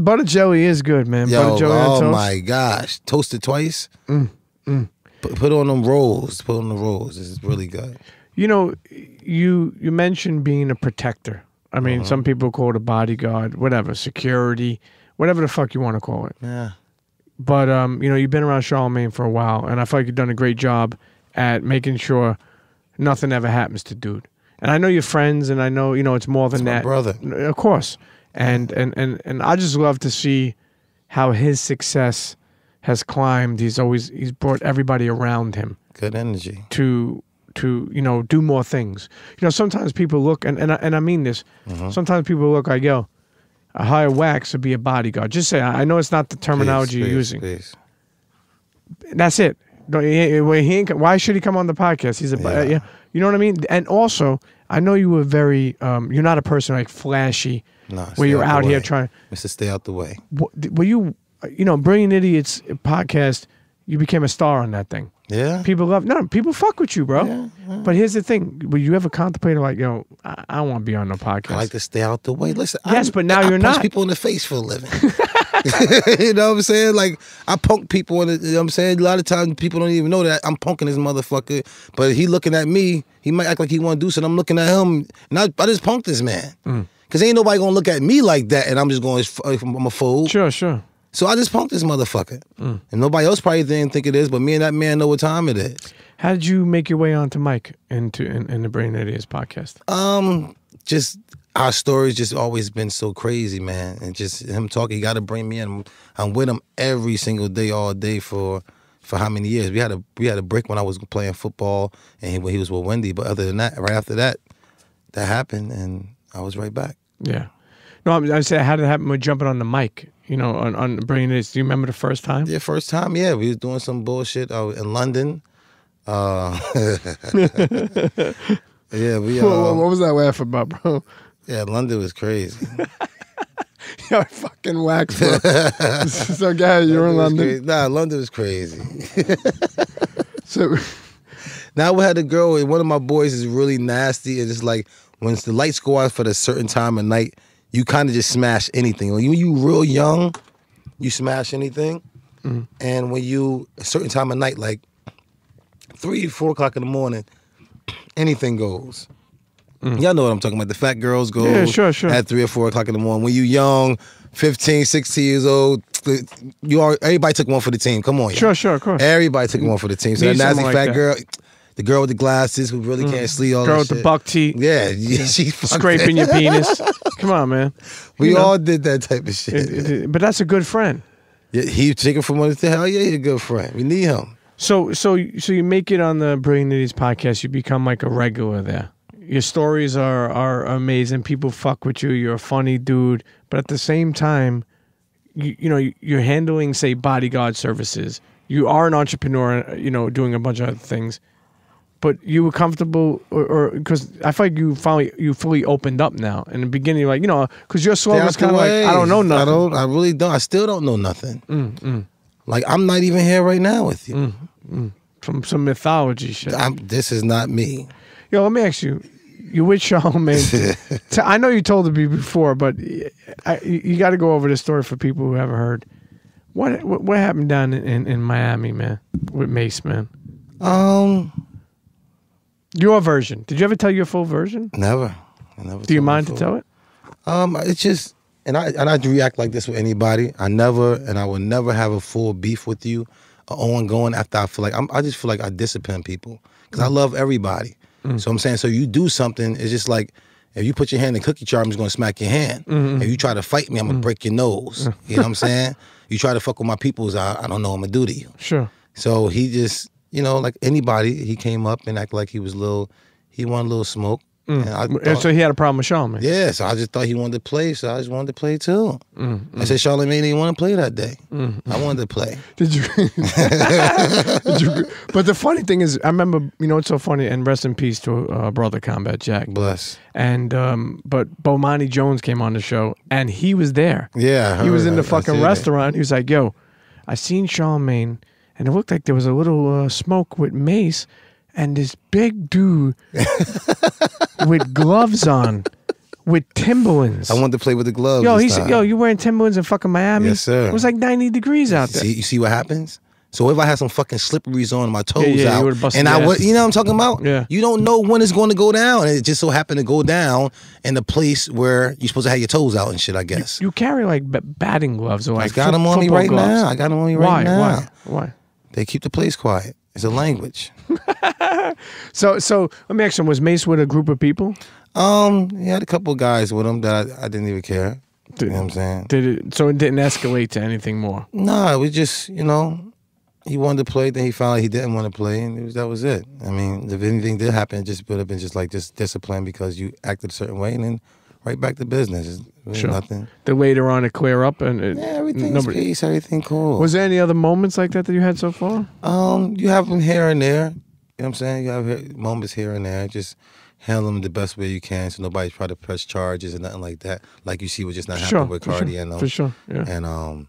B: butter jelly is good, man.
C: Yo,
B: butter jelly on toast.
C: My gosh. Toasted twice. Put on them rolls. Put on the rolls. This is really good.
B: You know, you mentioned being a protector. I mean, some people call it a bodyguard, whatever, security, whatever the fuck you want to call it.
C: Yeah.
B: But, you know, you've been around Charlamagne for a while, and I feel like you've done a great job at making sure nothing ever happens to dude. And I know you're friends, and I know, you know, it's more than that.
C: My brother.
B: Of course. And I just love to see how his success has climbed. He's brought everybody around him.
C: Good energy.
B: To you know, do more things. You know, sometimes people look, and I mean this, sometimes people look like, yo, a hire Wax to be a bodyguard. Just say, I know it's not the terminology you're using.
C: Please.
B: That's it. Why should he come on the podcast? He's a, you know what I mean? And also, I know you were very, you're not a person like flashy, where you're out here trying.
C: Mr. Stay out the way.
B: Were you know, Brilliant Idiots podcast, you became a star on that thing.
C: Yeah.
B: People fuck with you, bro.
C: Yeah.
B: But here's the thing. Were you ever contemplated like, yo, I don't want to be on no podcast?
C: I like to stay out the way. Listen.
B: Yes, but now you're
C: not. I punch
B: not.
C: people in the face for a living. You know what I'm saying? Like, I punk people in the, you know what I'm saying? A lot of times people don't even know that I'm punking this motherfucker. But he looking at me, he might act like he want to do something. I'm looking at him, and I just punked this man. Because ain't nobody going to look at me like that, and I'm just going, I'm a fool.
B: Sure.
C: So I just punked this motherfucker. And nobody else probably didn't think it is, but me and that man know what time it is.
B: How did you make your way onto Mike in the Brilliant Idiots podcast?
C: Just our story's just always been so crazy, man. And just him talking, he got to bring me in. I'm with him every single day, all day for how many years? We had a break when I was playing football and when he was with Wendy. But other than that, right after that happened, and I was right back.
B: Yeah. No, I said, how did it happen with jumping on the mic? You know, on Brilliant Idiots. Do you remember the first time?
C: Yeah, first time. Yeah, we was doing some bullshit in London. Yeah, we.
B: What was that laugh about, bro?
C: Yeah, London was crazy.
B: Yo, fucking Wax, bro. So, guys, you're in London.
C: Nah, London was crazy.
B: So
C: now we had a girl, and one of my boys is really nasty. And it's like when the lights go out for a certain time of night, you kind of just smash anything. When you real young, you smash anything. And when you a certain time of night, like 3, 4 o'clock in the morning, anything goes. Y'all know what I'm talking about. The fat girls go at 3 or 4 o'clock in the morning. When you young, 15, 16 years old, everybody took one for the team. Come on, y'all.
B: Sure, of course.
C: Everybody took one for the team. So that nasty fat girl, the girl with the glasses who really can't sleep, all
B: girl
C: that
B: with
C: shit.
B: the buck teeth.
C: Yeah, she
B: scraping your penis. Come on, man.
C: We all did that type of shit.
B: But that's a good friend.
C: Yeah, he taking from us. Hell yeah, he a good friend. We need him.
B: So you make it on the Brilliant Idiots podcast. You become like a regular there. Your stories are amazing. People fuck with you. You're a funny dude. But at the same time, you know, you're handling, say, bodyguard services. You are an entrepreneur, you know, doing a bunch of other things. But you were comfortable, or because I feel like you fully opened up now. In the beginning, you're like, you know, because your slogan was kind of like, I don't know nothing.
C: I really don't. I still don't know nothing. Like, I'm not even here right now with you.
B: From some mythology shit.
C: This is not me.
B: Yo, let me ask you. You with Charlamagne. I know you told it before, but you got to go over this story for people who haven't heard. What happened down in Miami, man, with Mace, man? Your version. Did you ever tell your full version?
C: Never. I never.
B: Do you mind to tell it?
C: It's just, and I react like this with anybody. I will never have a full beef with you, ongoing after I feel like I just feel like I discipline people because I love everybody. So I'm saying, so you do something, it's just like, if you put your hand in a cookie jar, I'm just gonna smack your hand. If you try to fight me, I'm gonna break your nose. You know what I'm saying? You try to fuck with my peoples, I don't know what I'm gonna do to you.
B: Sure.
C: So he just, you know, like anybody, he came up and acted like he was he wanted a little smoke.
B: And so he had a problem with Charlamagne.
C: Yeah, so I just thought he wanted to play, so I just wanted to play too. I said, Charlamagne didn't want to play that day. I wanted to play.
B: Did you? But the funny thing is, I remember, you know, it's so funny, and rest in peace to brother Combat Jack.
C: Bless.
B: And but Bomani Jones came on the show, and he was there.
C: Yeah,
B: he was in the fucking restaurant. He was like, "Yo, I seen Charlamagne, and it looked like there was a little smoke with Mace." And this big dude with gloves on, with Timberlands.
C: I wanted to play with the gloves.
B: Yo, he said, "Yo, you wearing Timberlands in fucking Miami?"
C: Yes, sir.
B: It was like 90 degrees out there.
C: You see what happens? So if I had some fucking slipperies on, my toes
B: you
C: out,
B: busted
C: and
B: your
C: I would,
B: ass.
C: you know what I'm talking about?
B: Yeah.
C: You don't know when it's going to go down, and it just so happened to go down in the place where you're supposed to have your toes out and shit. I guess
B: you carry like batting gloves or like
C: I got them on me right
B: gloves.
C: now. I got them on me right now.
B: Why?
C: They keep the place quiet. It's a language.
B: So let me ask you, was Mace with a group of people?
C: He had a couple of guys with him that I didn't even care. You know what I'm saying?
B: So it didn't escalate to anything more?
C: No, it was just, you know, he wanted to play, then he found out he didn't want to play, and that was it. I mean, if anything did happen, it just would have been just discipline because you acted a certain way, and then right back to business. It's really nothing.
B: Then later on, it clear up, and
C: everything's peace, everything cool.
B: Was there any other moments like that you had so far?
C: You have them here and there. You know what I'm saying? You have moments here and there. Just handle them the best way you can, so nobody try to press charges or nothing like that. Like you see what just not happened with Cardi and
B: for sure, yeah.
C: And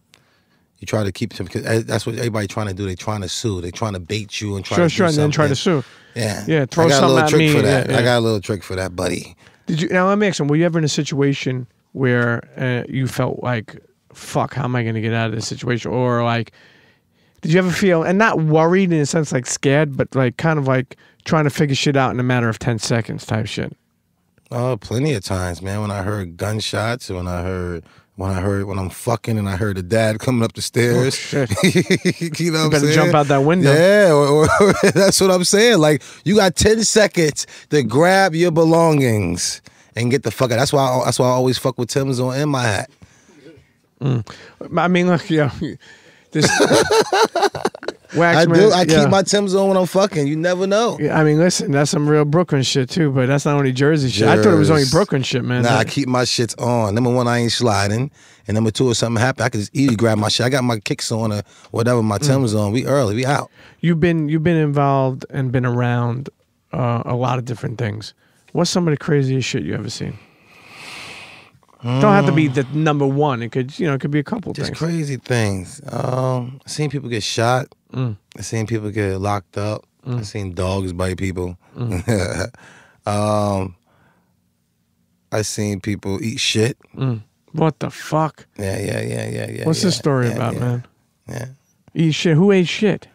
C: you try to keep them because that's what everybody trying to do. They trying to sue. They trying to bait you and try to do something.
B: And then try to sue.
C: Yeah,
B: throw something at me.
C: For that.
B: Yeah.
C: I got a little trick for that, buddy.
B: Did you? Now let me ask you: were you ever in a situation where you felt like, "Fuck, how am I going to get out of this situation?" Or like, did you ever feel, and not worried in a sense, like scared, but like kind of like trying to figure shit out in a matter of 10 seconds type shit?
C: Oh, plenty of times, man. When I heard gunshots, when I'm fucking and I heard the dad coming up the stairs.
B: Oh, shit.
C: You know what I'm saying?
B: Better jump out that window.
C: Yeah, or that's what I'm saying. Like, you got 10 seconds to grab your belongings and get the fuck out. That's why I always fuck with Tim's on in my hat.
B: I mean, look, yeah. This
C: I do. I keep my Tim's on when I'm fucking. You never know.
B: Yeah, I mean, listen, that's some real Brooklyn shit too, but that's not only Jersey shit. I thought it was only Brooklyn shit, man.
C: Nah, I keep my shits on. Number one, I ain't sliding. And number two, if something happen, I can just easily grab my shit. I got my kicks on or whatever, my Tim's on. We early. We out.
B: You've been involved and been around a lot of different things. What's some of the craziest shit you ever seen? Don't have to be the number one. It could, it could be a couple things.
C: Just crazy things. I've seen people get shot. I've seen people get locked up. I've seen dogs bite people. I've seen people eat shit.
B: What the fuck?
C: Yeah.
B: What's this story about, man?
C: Yeah.
B: Eat shit? Who ate shit?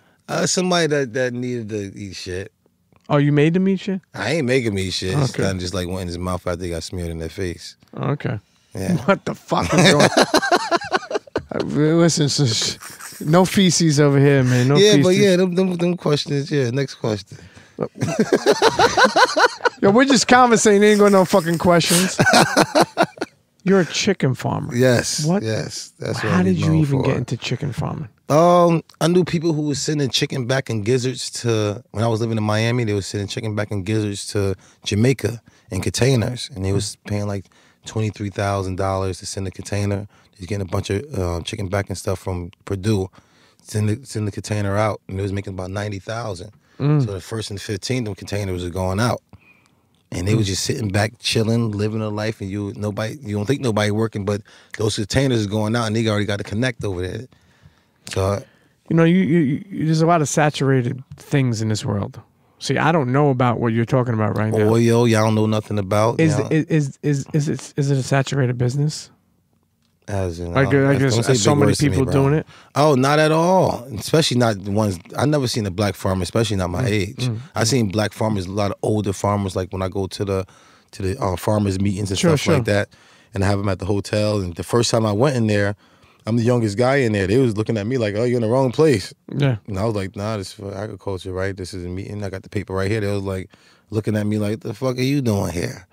C: Somebody that needed to eat shit.
B: Oh, you made them eat shit?
C: I ain't making me shit.
B: Okay.
C: It's kind of just like went in his mouth after they got smeared in their face.
B: Okay.
C: Yeah.
B: What the fuck is going? Listen, no feces over here, man. No feces.
C: But yeah, them questions. Yeah, next question.
B: Yo, we're just conversating. Ain't got no fucking questions. You're a chicken farmer.
C: Yes.
B: What?
C: Yes. That's what
B: How
C: I'm
B: did you
C: known
B: even
C: for.
B: get into chicken farming?
C: I knew people who was sending chicken back in gizzards to, when I was living in Miami, they was sending chicken back in gizzards to Jamaica in containers. And they was paying like $23,000 to send a container. He's getting a bunch of chicken back and stuff from Purdue, send the container out, and they was making about $90,000. So the first and 15th of containers were going out, and they was just sitting back, chilling, living a life, and you don't think nobody working, but those containers is going out, and they already got to connect over there. So
B: You know, you there's a lot of saturated things in this world. See, I don't know about what you're talking about right now.
C: oil, y'all don't know nothing about.
B: Is it a saturated business?
C: As in,
B: Like there's so many people doing it?
C: Oh, not at all. Especially not the ones. I never seen a black farmer, especially not my age. I seen black farmers, a lot of older farmers. Like when I go to the farmers meetings and stuff like that, and I have them at the hotel. And the first time I went in there, I'm the youngest guy in there. They was looking at me like, "Oh, you're in the wrong place."
B: Yeah.
C: And I was like, "Nah, this is for agriculture, right? This is a meeting. I got the paper right here." They was like looking at me like, "The fuck are you doing here?"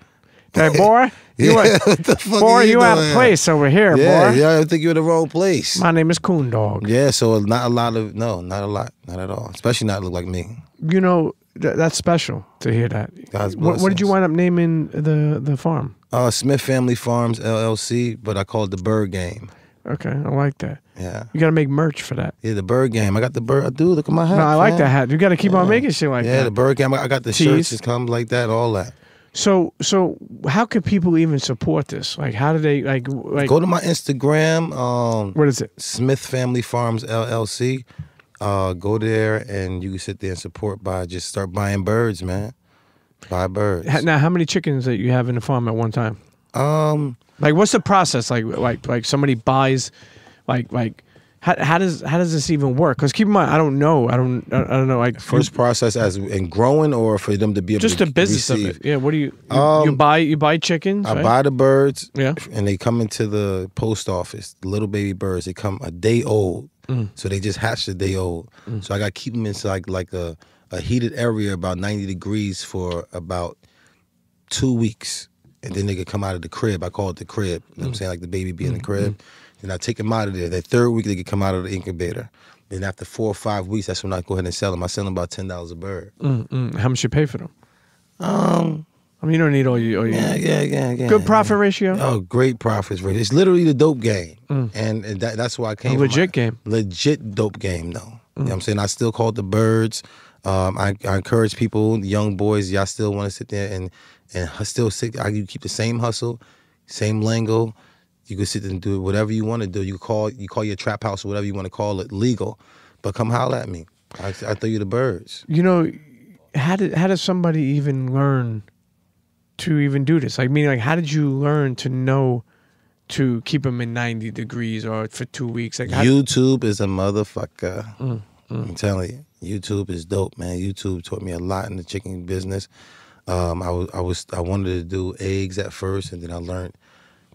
B: Hey, boy,
C: what the fuck
B: boy, you out of
C: doing?
B: place over here, boy.
C: Yeah, I think you're in the wrong place.
B: My name is Coon Dog.
C: Yeah, so not a lot, not at all. Especially not look like me.
B: You know, that's special to hear that.
C: God's
B: What did you
C: blessings.
B: wind up naming the farm?
C: Smith Family Farms LLC, but I call it the Bird Game.
B: Okay, I like that.
C: Yeah.
B: You got to make merch for that.
C: Yeah, the Bird Game. I got the bird. I do. Look at my hat.
B: No, I like
C: fam.
B: that hat. You got to keep on making shit like that.
C: Yeah, the Bird Game. I got the
B: Tees.
C: shirts that come like that, all that.
B: So how could people even support this? Like, how do they like?
C: Go to my Instagram.
B: What is it?
C: Smith Family Farms LLC. Go there and you can sit there and support by just start buying birds, man. Buy birds.
B: Now, how many chickens that you have in the farm at one time? Like, what's the process? Like somebody buys, like. How does this even work? Because keep in mind, I don't know. I don't know. Like
C: First process as in growing, or for them to be able
B: just
C: to
B: the business
C: receive?
B: of it. Yeah. What do you buy chickens?
C: I
B: right?
C: buy the birds,
B: Yeah.
C: and they come into the post office. The little baby birds, they come a day old, so they just hatch a day old. So I got to keep them inside like a heated area about 90 degrees for about 2 weeks, and then they could come out of the crib. I call it the crib. You know what I'm saying, like the baby be in the crib. Then I take them out of there. That third week, they could come out of the incubator. Then after 4 or 5 weeks, that's when I go ahead and sell them. I sell them about $10 a bird.
B: How much you pay for them? I mean, you don't need all your
C: Yeah.
B: good profit ratio.
C: Oh, great profits ratio. It's literally the dope game, and that's why I came.
B: A legit game.
C: Legit dope game, though. You know what I'm saying? I still call it the birds. I encourage people, the young boys, y'all still want to sit there and still sit. You keep the same hustle, same lingo. You can sit there and do whatever you want to do. You call your trap house or whatever you want to call it legal, but come holler at me. I throw you the birds.
B: You know, how does somebody even learn to even do this? Like, meaning, like, how did you learn to know to keep them in 90 degrees or for 2 weeks? Like,
C: YouTube is a motherfucker. I'm telling you, YouTube is dope, man. YouTube taught me a lot in the chicken business. I wanted to do eggs at first, and then I learned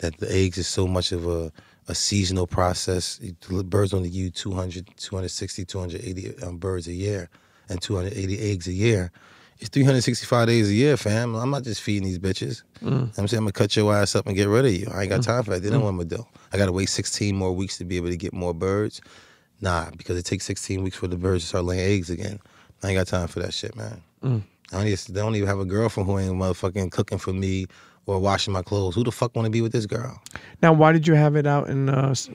C: that the eggs is so much of a seasonal process. Birds only give you 200, 260, 280 birds a year and 280 eggs a year. It's 365 days a year, fam. I'm not just feeding these bitches. You know what I'm saying, I'm going to cut your ass up and get rid of you. I ain't got time for that. They don't know what I'm going to do. I got to wait 16 more weeks to be able to get more birds. Nah, because it takes 16 weeks for the birds to start laying eggs again. I ain't got time for that shit, man. I don't even have a girlfriend who ain't motherfucking cooking for me or washing my clothes. Who the fuck want to be with this girl?
B: Now, why did you have it out in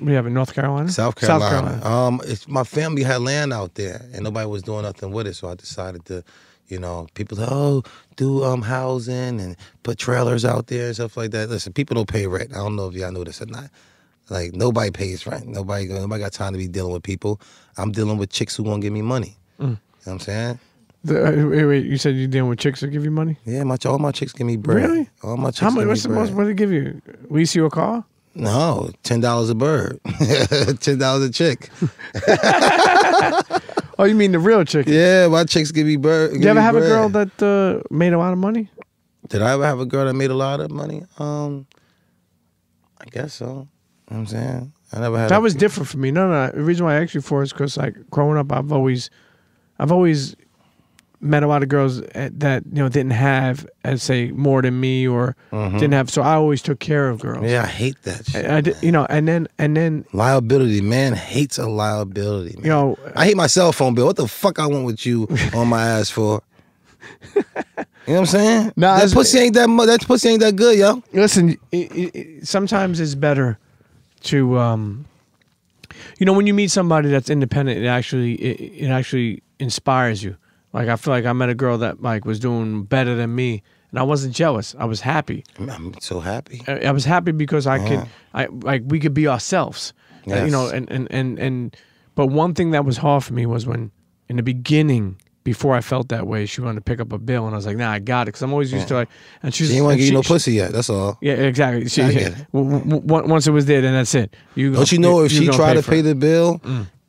B: we have in North Carolina?
C: South Carolina. My family had land out there, and nobody was doing nothing with it, so I decided to, people say, oh, do housing and put trailers out there and stuff like that. Listen, people don't pay rent. I don't know if y'all know this or not. Like, nobody pays rent. Nobody got time to be dealing with people. I'm dealing with chicks who gonna give me money. You know what I'm saying?
B: Wait, you said you're dealing with chicks that give you money?
C: Yeah, all my chicks give me bread.
B: Really?
C: All my chicks
B: How much?
C: give me
B: What's the
C: bread.
B: most? What do they give you? Lease you a car?
C: No, $10 a bird. $10 a chick.
B: Oh, you mean the real chick?
C: Yeah, my chicks give me bird.
B: You ever have a girl that made a lot of money?
C: Did I ever have a girl that made a lot of money? I guess so. You know what I'm saying? I never had.
B: That was different for me. No. The reason why I asked you for is because, like, growing up, I've always met a lot of girls that didn't have, I'd say, more than me or didn't have. So I always took care of girls.
C: Yeah, I hate that shit.
B: And then
C: liability. Man hates a liability. Man.
B: You know,
C: I hate my cell phone bill. What the fuck I want with you on my ass for? You know what I'm saying?
B: Nah,
C: that pussy ain't that much. That pussy ain't that good, yo.
B: Listen, sometimes it's better to, when you meet somebody that's independent, it actually inspires you. Like I feel like I met a girl that like was doing better than me, and I wasn't jealous. I was happy.
C: I'm so happy.
B: I was happy because we could be ourselves.
C: Yes.
B: But one thing that was hard for me was when in the beginning, before I felt that way, she wanted to pick up a bill, and I was like, nah, I got it, because I'm always used to like. And she
C: didn't want to give you no pussy yet. That's all.
B: Yeah, exactly.
C: I get it.
B: Once it was there, then that's it.
C: Don't you know if she tried to pay the bill?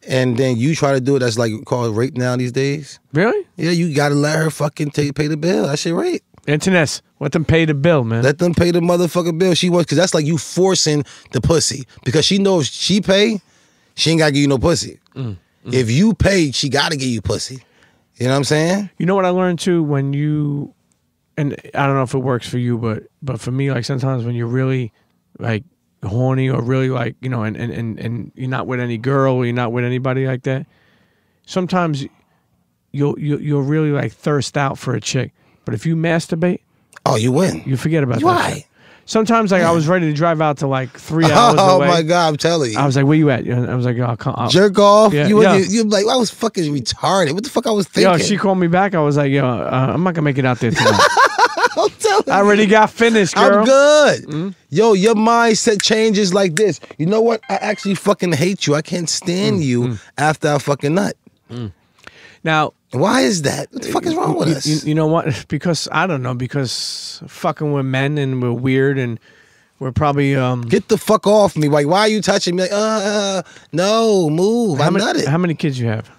C: And then you try to do it, that's like called rape now these days.
B: Really?
C: Yeah, you gotta let her fucking pay the bill. That shit rape.
B: Internet, let them pay the bill, man.
C: Let them pay the motherfucking bill. She wants, because that's like you forcing the pussy. Because she knows if she pay, she ain't gotta give you no pussy. If you pay, she gotta give you pussy. You know what I'm saying? You
B: know what I learned too, when you, and I don't know if it works for you, but for me, like sometimes when you're really like horny or really like, and you're not with any girl or you're not with anybody like that, sometimes you'll really like thirst out for a chick. But if you masturbate,
C: oh, you win.
B: You forget about that.
C: Why?
B: Sometimes like I was ready to drive out to like 3 hours away.
C: Oh my God, I'm telling you.
B: I was like, where you at? I was like, I'll
C: jerk off.
B: Yeah,
C: you like, I was fucking retarded. What the fuck I was thinking?
B: Yo, she called me back. I was like, I'm not gonna make it out there tonight.
C: I'm telling you.
B: I already got finished, girl.
C: I'm good. Yo, your mindset changes like this. You know what? I actually fucking hate you. I can't stand you after I fucking nut.
B: Now,
C: why is that? What the fuck is wrong with us?
B: You know what? Because I don't know. Because fucking we're men and we're weird and we're probably
C: get the fuck off me. Like, why are you touching me? Like, no, move. I'm nutted.
B: How many kids you have?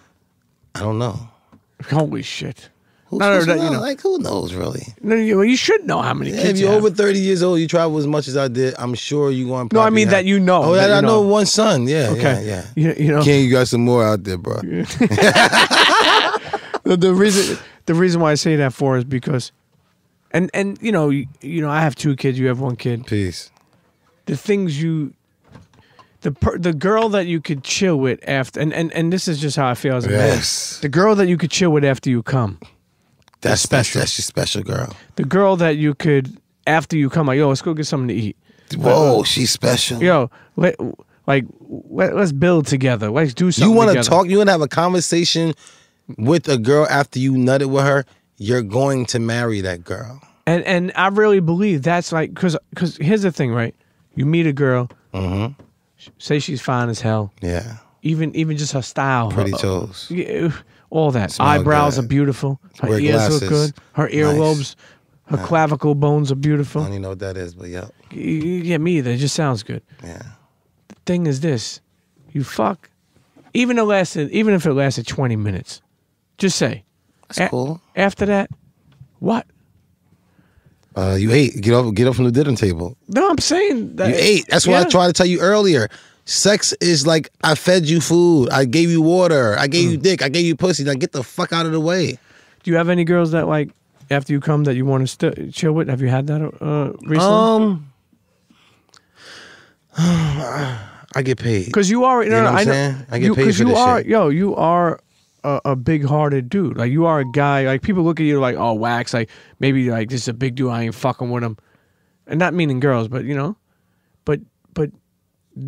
C: I don't know.
B: Holy shit.
C: Like, who knows, really?
B: No, you should know how many kids
C: if you're over 30 years old, you travel as much as I did, I'm sure you're going to
B: No, I mean that you know.
C: Oh, yeah, I know one son. Yeah,
B: okay.
C: Yeah. Ken, you got some more out there, bro.
B: The reason why I say that for is because, and I have 2 kids. You have 1 kid.
C: Peace.
B: The things the girl that you could chill with after, and this is just how I feel as a man. The girl that you could chill with after you come.
C: That's special. That's your special girl.
B: The girl that you could, after you come, like, yo, let's go get something to eat.
C: Whoa, she's special.
B: Yo, let's build together. Let's do something.
C: You want
B: to
C: talk? You want to have a conversation with a girl after you nutted with her? You're going to marry that girl.
B: And I really believe that's like, because here's the thing, right? You meet a girl, say she's fine as hell.
C: Yeah.
B: Even just her style.
C: Pretty toes.
B: All that.
C: Smell
B: Eyebrows
C: good.
B: are beautiful. Her
C: Wear
B: ears
C: glasses.
B: look good. Her earlobes, her clavicle bones are beautiful.
C: I don't even know what that is, but yeah.
B: Yeah, me either. It just sounds good.
C: Yeah.
B: The thing is this. You fuck. Even if it lasted 20 minutes. Just say.
C: That's cool.
B: After that, what?
C: You ate. Get up from the dinner table.
B: No, I'm saying that.
C: You ate. That's why I tried to tell you earlier. Sex is like, I fed you food. I gave you water. I gave you dick. I gave you pussy. Now get the fuck out of the way.
B: Do you have any girls that, like, after you come, that you want to chill with? Have you had that recently?
C: I get paid.
B: Because you are,
C: you know what I'm saying? I get paid for this shit.
B: Yo, you are a big-hearted dude. Like, you are a guy, like, people look at you like, oh, wax, like, maybe, like, this is a big dude, I ain't fucking with him. And not meaning girls, but, but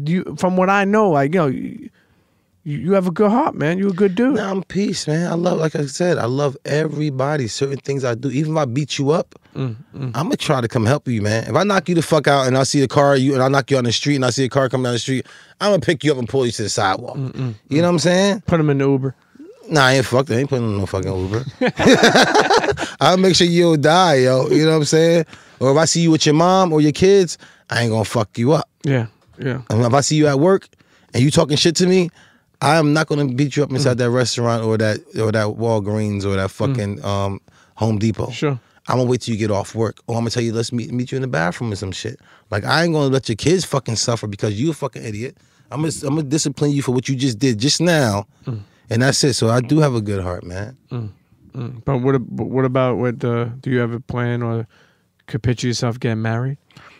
B: you, from what I know, like, you have a good heart, man. You a good dude.
C: Nah, I'm peace, man. I love, like I said, I love everybody. Certain things I do. Even if I beat you up, I'm going to try to come help you, man. If I knock you the fuck out and I see a car, and I knock you on the street and I see a car coming down the street, I'm going to pick you up and pull you to the sidewalk. You know what I'm saying?
B: Put him in the Uber.
C: Nah, I ain't fucked. I ain't putting in no fucking Uber. I'll make sure you don't die, yo. You know what I'm saying? Or if I see you with your mom or your kids, I ain't going to fuck you up.
B: Yeah, yeah.
C: I mean, if I see you at work and you talking shit to me, I am not going to beat you up inside that restaurant or that Walgreens or that fucking Home Depot.
B: Sure.
C: I'm going to wait till you get off work. Or I'm going to tell you, let's meet you in the bathroom or some shit. Like, I ain't going to let your kids fucking suffer because you a fucking idiot. I'm going to discipline you for what you just did just now. And that's it. So I do have a good heart, man.
B: But what about with do you have a plan or could picture yourself getting married?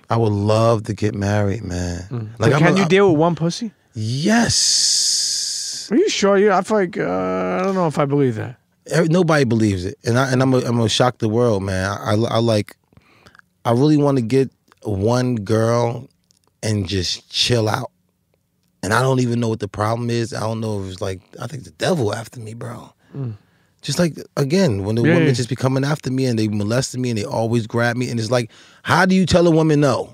C: I would love to get married, man.
B: Like, can you deal with one pussy?
C: Yes.
B: Are you sure? I feel like I don't know if I believe that.
C: Nobody believes it, and I'm gonna shock the world, man. I really want to get one girl and just chill out. And I don't even know what the problem is. I don't know if it's like, I think the devil after me, bro. Just like, again, when the women just be coming after me and they molesting me and they always grab me. And it's like, how do you tell a woman no?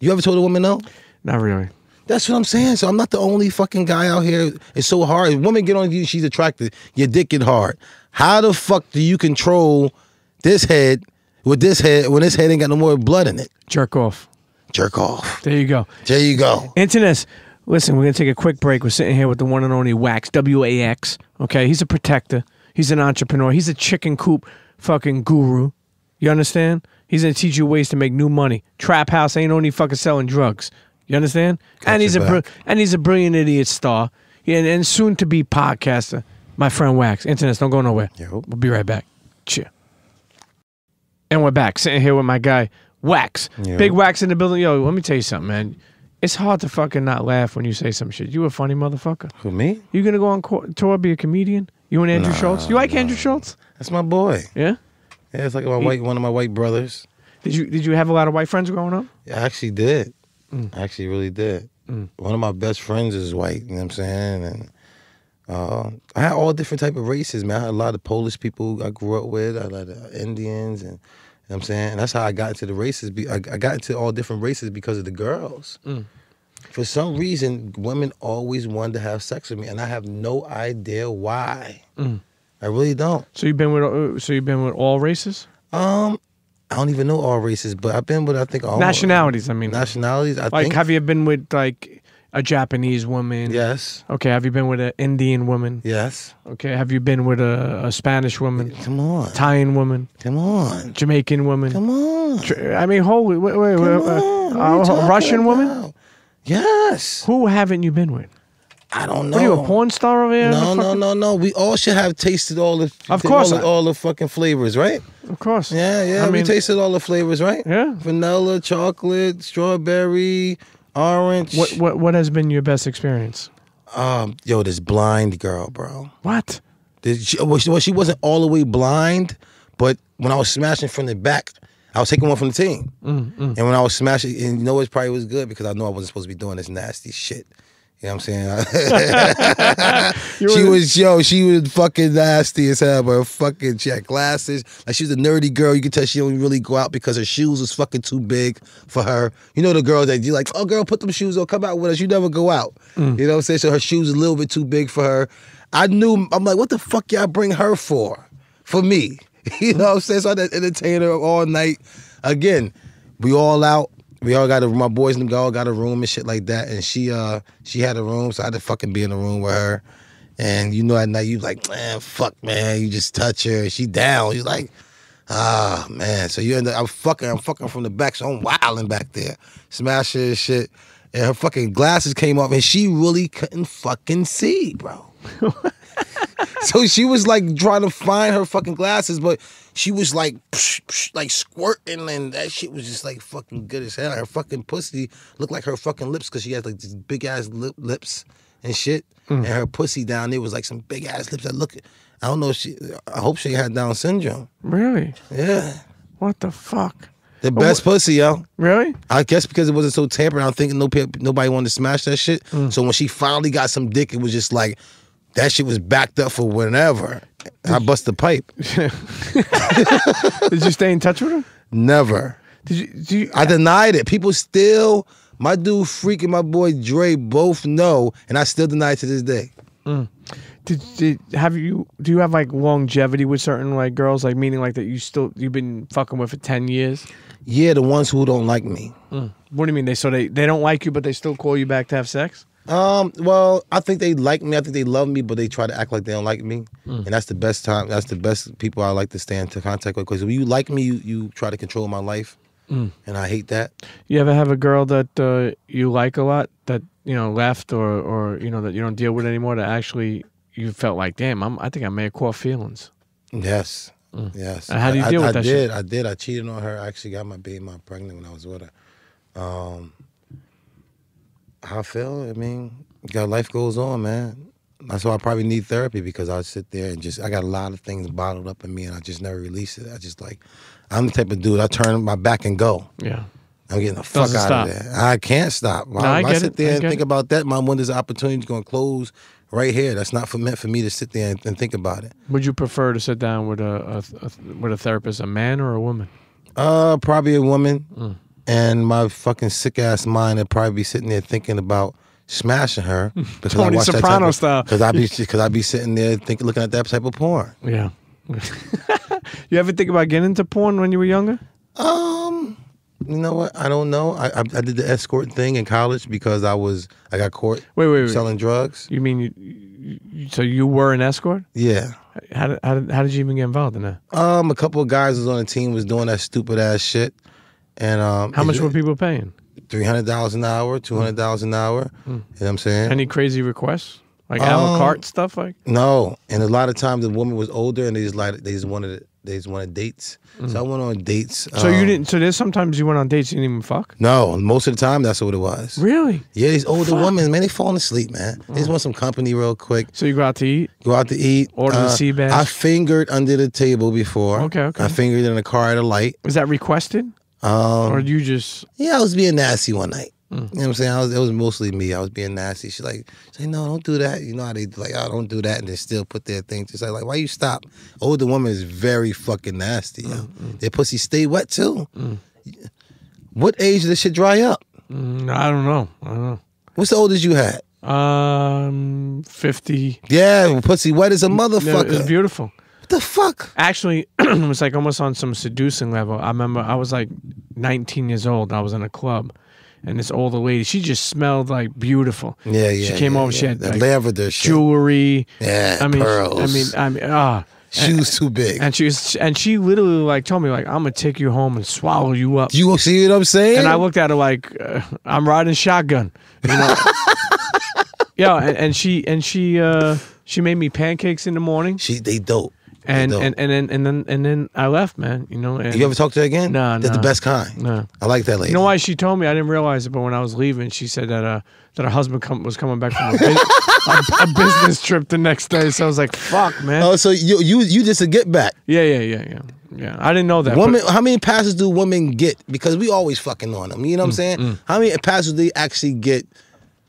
C: You ever told a woman no?
B: Not really.
C: That's what I'm saying. So I'm not the only fucking guy out here. It's so hard. If a woman get on you, she's attracted. Your dick get hard. How the fuck do you control this head with this head when this head ain't got no more blood in it?
B: Jerk off.
C: Jerk off.
B: There you go.
C: There you go.
B: Internet. Listen, we're going to take a quick break. We're sitting here with the one and only Wax, W-A-X. Okay, he's a protector. He's an entrepreneur. He's a chicken coop fucking guru. You understand? He's going to teach you ways to make new money. Trap house ain't only fucking selling drugs. You understand? And he's a brilliant idiot star. And soon to be podcaster. My friend Wax. Internet, don't go nowhere.
C: Yo.
B: We'll be right back. Cheer. And we're back, sitting here with my guy, Wax.
C: Yo.
B: Big Wax in the building. Yo, let me tell you something, man. It's hard to fucking not laugh when you say some shit. You a funny motherfucker.
C: Who, me?
B: You gonna go on tour, be a comedian? You and Andrew Schultz? You like Andrew Schultz?
C: That's my boy.
B: Yeah?
C: Yeah, it's like one of my white brothers.
B: Did you have a lot of white friends growing up?
C: I actually did. I actually really did. One of my best friends is white, you know what I'm saying? And I had all different type of races, man. I had a lot of Polish people I grew up with. I had a lot of Indians, and you know what I'm saying? And that's how I got into the races. I got into all different races because of the girls. For some reason, women always wanted to have sex with me, and I have no idea why. I really don't.
B: So you've been with all races?
C: I don't even know all races, but I've been with, I think, all
B: nationalities. I mean,
C: nationalities. I
B: like,
C: think.
B: have you been with like a Japanese woman?
C: Yes.
B: Okay. Have you been with an Indian woman?
C: Yes.
B: Okay. Have you been with a Spanish woman?
C: Come on.
B: Italian woman?
C: Come on.
B: Jamaican woman?
C: Come on.
B: I mean, holy wait, Russian woman?
C: Yes.
B: Who haven't you been with?
C: I don't know.
B: What are you, a porn star over here?
C: No. We all should have tasted all the all the fucking flavors, right?
B: Of course.
C: Yeah. We tasted all the flavors, right?
B: Yeah.
C: Vanilla, chocolate, strawberry, orange.
B: What has been your best experience?
C: This blind girl, bro.
B: What?
C: She wasn't all the way blind, but when I was smashing from the back, I was taking one from the team. And when I was smashing, and you know, it probably was good because I know I wasn't supposed to be doing this nasty shit. You know what I'm saying? She was fucking nasty as hell, but she had glasses. Like, she was a nerdy girl. You could tell she don't really go out because her shoes was fucking too big for her. You know the girls that you like, oh girl, put them shoes on, come out with us. You never go out. You know what I'm saying? So her shoes was a little bit too big for her. I'm like, what the fuck y'all bring her for? For me. You know what I'm saying? So I had to entertain her all night. Again, we all out. We all got my boys and them all got a room and shit like that. And she had a room, so I had to fucking be in the room with her. And you know, at night you like, man, fuck, man. You just touch her. She down. You like, man. So you end up, I'm fucking from the back, so I'm wilding back there. Smash her and shit. And her fucking glasses came off, and she really couldn't fucking see, bro. So she was like trying to find her fucking glasses, but she was like, like squirting, and that shit was just like fucking good as hell. Her fucking pussy looked like her fucking lips because she has like these big ass lips and shit. And her pussy down there was like some big ass lips. I don't know if I hope she had Down syndrome.
B: Really?
C: Yeah.
B: What the fuck?
C: The best pussy, yo.
B: Really?
C: I guess because it wasn't so tampered, I'm thinking nobody wanted to smash that shit. So when she finally got some dick, it was just like, that shit was backed up for whenever. I bust the pipe.
B: Did you stay in touch with her?
C: Never.
B: Did you?
C: I denied it. People still, my dude Freak and my boy Dre both know, and I still deny it to this day.
B: Do you have like longevity with certain like girls, like meaning like that you've been fucking with for 10 years?
C: Yeah, the ones who don't like me.
B: What do you mean? They don't like you, but they still call you back to have sex?
C: Well, I think they like me. I think they love me, but they try to act like they don't like me. And that's the best time. That's the best people I like to stay into contact with. Because when you like me, you try to control my life. And I hate that. You
B: ever have a girl that you like a lot that, you know, left or you know, that you don't deal with anymore, that actually you felt like, damn, I think I may have caught feelings?
C: Yes. Yes.
B: And how do you deal with that shit?
C: I did. I cheated on her. I actually got my baby mom pregnant when I was with her. How I feel? I mean, life goes on, man. That's why I probably need therapy, because I sit there and I got a lot of things bottled up in me and I just never release it. I'm the type of dude, I turn my back and go.
B: Yeah.
C: I'm getting the fuck out of there. I can't stop. I sit there and think about that, when there's an opportunity going to close right here. That's not meant for me to sit there and think about it.
B: Would you prefer to sit down with a therapist, a man or a woman?
C: Probably a woman. And my fucking sick ass mind would probably be sitting there thinking about smashing her.
B: Tony Soprano style.
C: Because I be sitting there looking at that type of porn.
B: Yeah. You ever think about getting into porn when you were younger?
C: You know what? I don't know. I did the escort thing in college because I got caught selling drugs.
B: You mean so you were an escort?
C: Yeah.
B: How did you even get involved in that?
C: A couple of guys was on the team was doing that stupid ass shit. And
B: how much were people paying?
C: $300 an hour, $200 an hour. You know what I'm saying?
B: Any crazy requests? Like a la carte stuff? Like
C: no. And a lot of times the woman was older and they just wanted dates. So I went on dates.
B: So you didn't. So there's sometimes you went on dates you didn't even fuck.
C: No, most of the time that's what it was.
B: Really?
C: Yeah, these older women, man, they falling asleep, man. They just want some company real quick.
B: So you go out to eat?
C: Order
B: the sea bass.
C: I fingered under the table before.
B: Okay.
C: I fingered in a car at a light.
B: Was that requested? Or you just?
C: Yeah, I was being nasty one night. You know what I'm saying? It was mostly me. I was being nasty. She's like, no, don't do that. You know how they like, oh, don't do that, and they still put their thing. Just like, why you stop? Older woman is very fucking nasty. Yo. Their pussy stay wet too. What age did this shit dry up?
B: I don't know.
C: What's the oldest you had?
B: 50.
C: Yeah, pussy wet as a motherfucker.
B: It was beautiful.
C: What the fuck?
B: Actually, it was like almost on some seducing level. I remember I was like 19 years old. I was in a club. And this older lady, she just smelled like beautiful.
C: Yeah.
B: She came over. She had
C: that
B: like
C: lavender shit.
B: Jewelry.
C: Yeah, pearls. Shoes too big.
B: And she literally like told me like, I'm gonna take you home and swallow you up.
C: You see what I'm saying?
B: And I looked at her like, I'm riding shotgun. You know? Yeah. And she made me pancakes in the morning.
C: They dope.
B: And then I left, man. You know. And
C: you ever talk to her again?
B: No.
C: That's the best kind.
B: No.
C: I like that lady.
B: You know why she told me? I didn't realize it, but when I was leaving, she said that her husband was coming back from a business trip the next day. So I was like, "Fuck, man."
C: Oh, so you just a get back?
B: Yeah. I didn't know that.
C: How many passes do women get? Because we always fucking on them. You know what I'm saying? How many passes do they actually get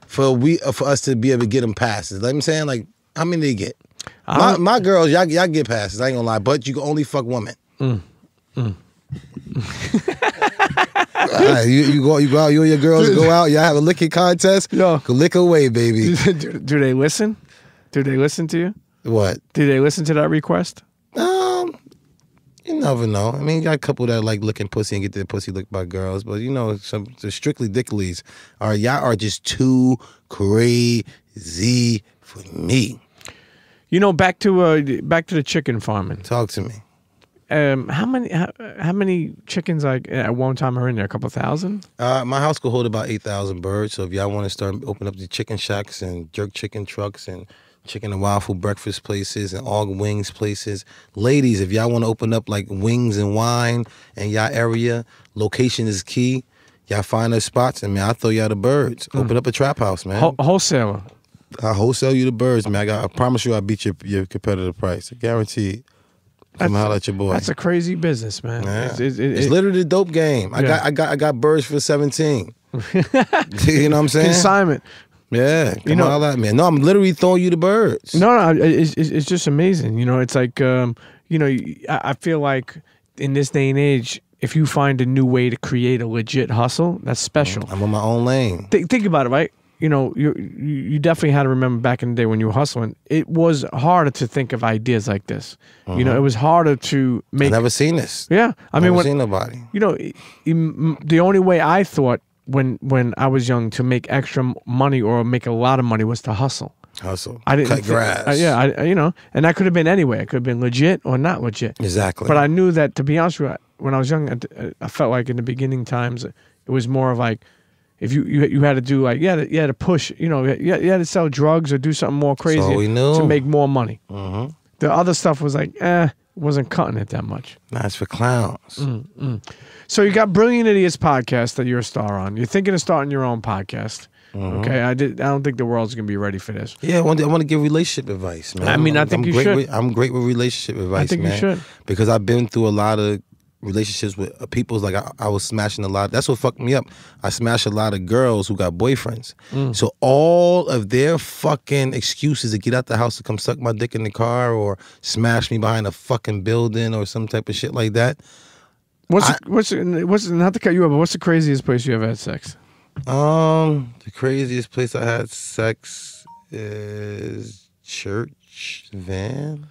C: for us to be able to get them passes? Like I'm saying, like how many they get? My girls, y'all get passes. I ain't gonna lie, but you can only fuck women. Right, you go out. You and your girls go out. Y'all have a licking contest. Yo, go lick away, baby.
B: Do they listen? Do they listen to you?
C: What?
B: Do they listen to that request?
C: You never know. I mean, you got a couple that like licking pussy and get their pussy licked by girls, but you know, the strictly dicklies y'all are just too crazy for me.
B: You know, back to the chicken farming.
C: Talk to me.
B: How many chickens like at one time are in there? A couple thousand?
C: My house could hold about 8,000 birds. So if y'all want to start open up the chicken shacks and jerk chicken trucks and chicken and waffle breakfast places and all wings places, ladies, if y'all want to open up like wings and wine in y'all area, location is key. Y'all find those spots, and man, I'll throw y'all the birds. Open up a trap house, man.
B: Wholesaler.
C: I wholesale you the birds, man. I promise you, I'll beat your competitive price, guaranteed. Come holler at your boy.
B: That's a crazy business, man.
C: Yeah. It's literally a dope game. Yeah. I got birds for 17. You know what I'm saying?
B: Consignment.
C: Yeah, come holler at me. No, I'm literally throwing you the birds.
B: No, it's just amazing. You know, it's like I feel like in this day and age, if you find a new way to create a legit hustle, that's special.
C: I'm on my own lane.
B: Think about it, right? You know, you definitely had to remember back in the day when you were hustling, it was harder to think of ideas like this. You know, it was harder to make.
C: I've never seen this.
B: Yeah, I mean,
C: never seen nobody.
B: You know, the only way I thought when I was young to make extra money or make a lot of money was to hustle.
C: I didn't cut grass.
B: And that could have been anyway. It could have been legit or not legit.
C: Exactly.
B: But I knew that, to be honest with you, when I was young, I felt like in the beginning times it was more of like. If you had to do like you had to push, you had to sell drugs or do something more crazy
C: we knew.
B: to make more money. The other stuff was like, wasn't cutting it that much.
C: Nah, it's for clowns.
B: So you got Brilliant Idiots podcast that you're a star on. You're thinking of starting your own podcast. Okay, I don't think the world's gonna be ready for this.
C: Yeah, I want to give relationship advice, man.
B: I mean, I think you should.
C: I'm great with relationship advice,
B: I think
C: man.
B: you should.
C: Because I've been through a lot of relationships with people. Like I was smashing a lot. That's what fucked me up. I smashed a lot of girls who got boyfriends. So all of their fucking excuses to get out the house to come suck my dick in the car or smash me behind a fucking building or some type of shit like that.
B: What's not to cut you up, but what's the craziest place you ever had sex?
C: The craziest place I had sex is church van.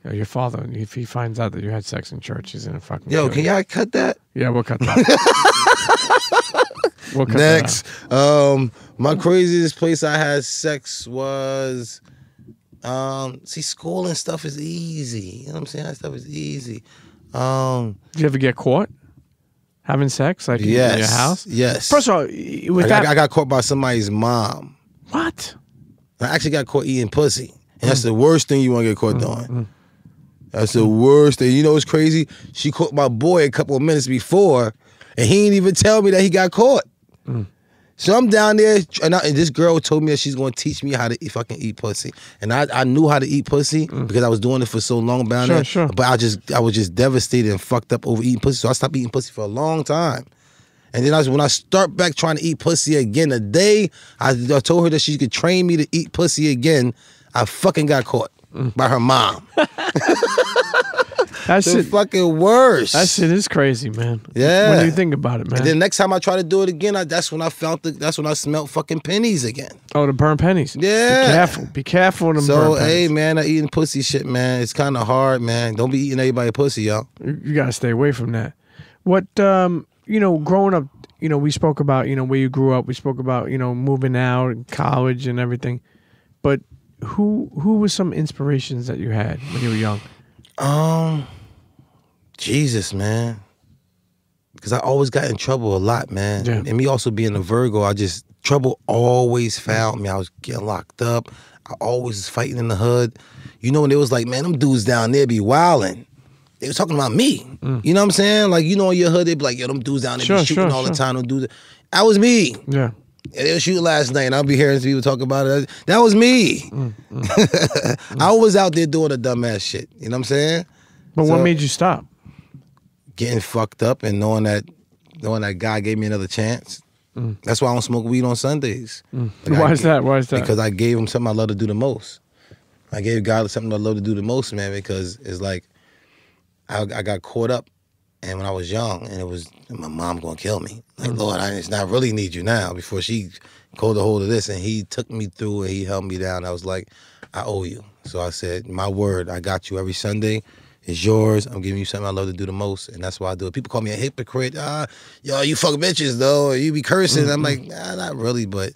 B: Yo, your father, if he finds out that you had sex in church, he's in a fucking.
C: Yo, can y'all cut that?
B: Yeah, we'll cut that. We'll cut
C: Next,
B: that out.
C: my craziest place I had sex was, see, school and stuff is easy. You know what I'm saying? That stuff is easy.
B: Did you ever get caught having sex, like in your house?
C: Yes.
B: First of all,
C: I got caught by somebody's mom.
B: What?
C: I actually got caught eating pussy, and that's the worst thing you want to get caught doing. That's the worst thing. You know what's crazy? She caught my boy a couple of minutes before, and he didn't even tell me that he got caught. So I'm down there, and this girl told me that she's going to teach me how to fucking eat pussy. And I knew how to eat pussy because I was doing it for so long down there.
B: Sure.
C: But I was just devastated and fucked up over eating pussy. So I stopped eating pussy for a long time. And then when I start back trying to eat pussy again, the day I told her that she could train me to eat pussy again, I fucking got caught by her mom.
B: That's
C: the fucking worst.
B: That shit is crazy, man.
C: Yeah.
B: When you think about it, man.
C: And then next time I try to do it again, that's when I smelled fucking pennies again.
B: Oh, the burnt pennies.
C: Yeah.
B: Be careful. Be careful with them burnt pennies.
C: Hey, man, I eating pussy shit, man. It's kind of hard, man. Don't be eating everybody pussy, y'all.
B: You got to stay away from that. What, growing up, we spoke about, where you grew up. We spoke about, moving out, college and everything. But who was some inspirations that you had when you were young?
C: Jesus, man. Because I always got in trouble a lot, man.
B: Yeah.
C: And me also being a Virgo, trouble always found me. I was getting locked up. I always was fighting in the hood. When it was like, man, them dudes down there be wilding. They was talking about me. You know what I'm saying? Like, in your hood, they be like, yo, them dudes down there be shooting all the time. Them dudes. That was me.
B: Yeah.
C: Yeah, they were shooting last night, and I'll be hearing people talk about it. That was me. I was out there doing the dumbass shit. You know what I'm saying?
B: But what made you stop?
C: Getting fucked up and knowing that God gave me another chance. That's why I don't smoke weed on Sundays.
B: Why is that?
C: Because I gave him something I love to do the most. I gave God something I love to do the most, man, because it's like I got caught up, and when I was young, and it was my mom gonna kill me. Like, Lord, I really need you now before she called a hold of this. And he took me through and he held me down. I was like, I owe you. So I said, my word, I got you every Sunday. It's yours. I'm giving you something I love to do the most, and that's why I do it. People call me a hypocrite. Yo, you fuck bitches though, or you be cursing. I'm like, nah, not really, but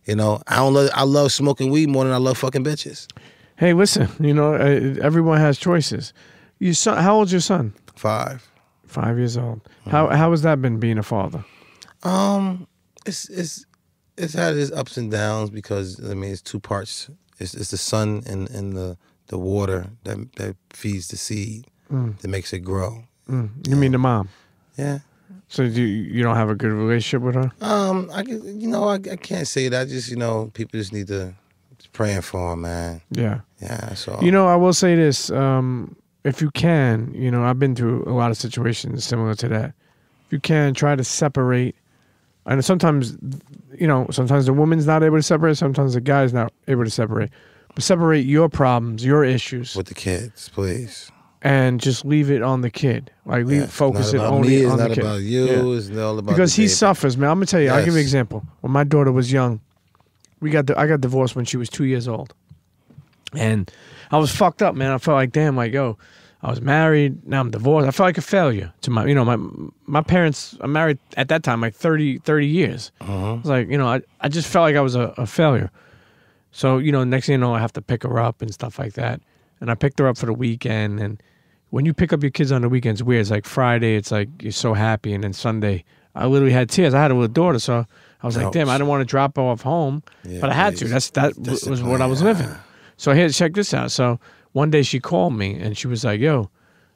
C: I love smoking weed more than I love fucking bitches. Hey,
B: listen, everyone has choices. Your son, how old's your son?
C: 5.
B: 5 years old. How has that been being a father?
C: It's had its ups and downs because it's 2 parts. It's the sun and the water that feeds the seed, that makes it grow.
B: You mean the mom?
C: Yeah.
B: So you don't have a good relationship with her?
C: I can't say that. Just people just need to praying for him, man.
B: Yeah.
C: Yeah. So
B: I will say this: if you can, I've been through a lot of situations similar to that. If you can, try to separate. And sometimes, sometimes the woman's not able to separate. Sometimes the guy's not able to separate. But separate your problems, your issues.
C: With the kids, please.
B: And just leave it on the kid. Like, focus it only on the kid.
C: It's not about you. Yeah. It's all about
B: because he suffers, man. I'm going to tell you, I'll give you an example. When my daughter was young, I got divorced when she was 2 years old. And I was fucked up, man. I felt like, damn, like, yo, I was married, now I'm divorced. I felt like a failure to my parents. I'm married at that time, like 30 years. I was like, I just felt like I was a failure. So, next thing you know, I have to pick her up and stuff like that. And I picked her up for the weekend. And when you pick up your kids on the weekend, it's weird. It's like Friday, it's like you're so happy. And then Sunday, I literally had tears. I had a little daughter, so I was like, damn, I didn't want to drop her off home. Yeah, but I had to. That was what I was living. So here, check this out. So one day she called me and she was like, yo,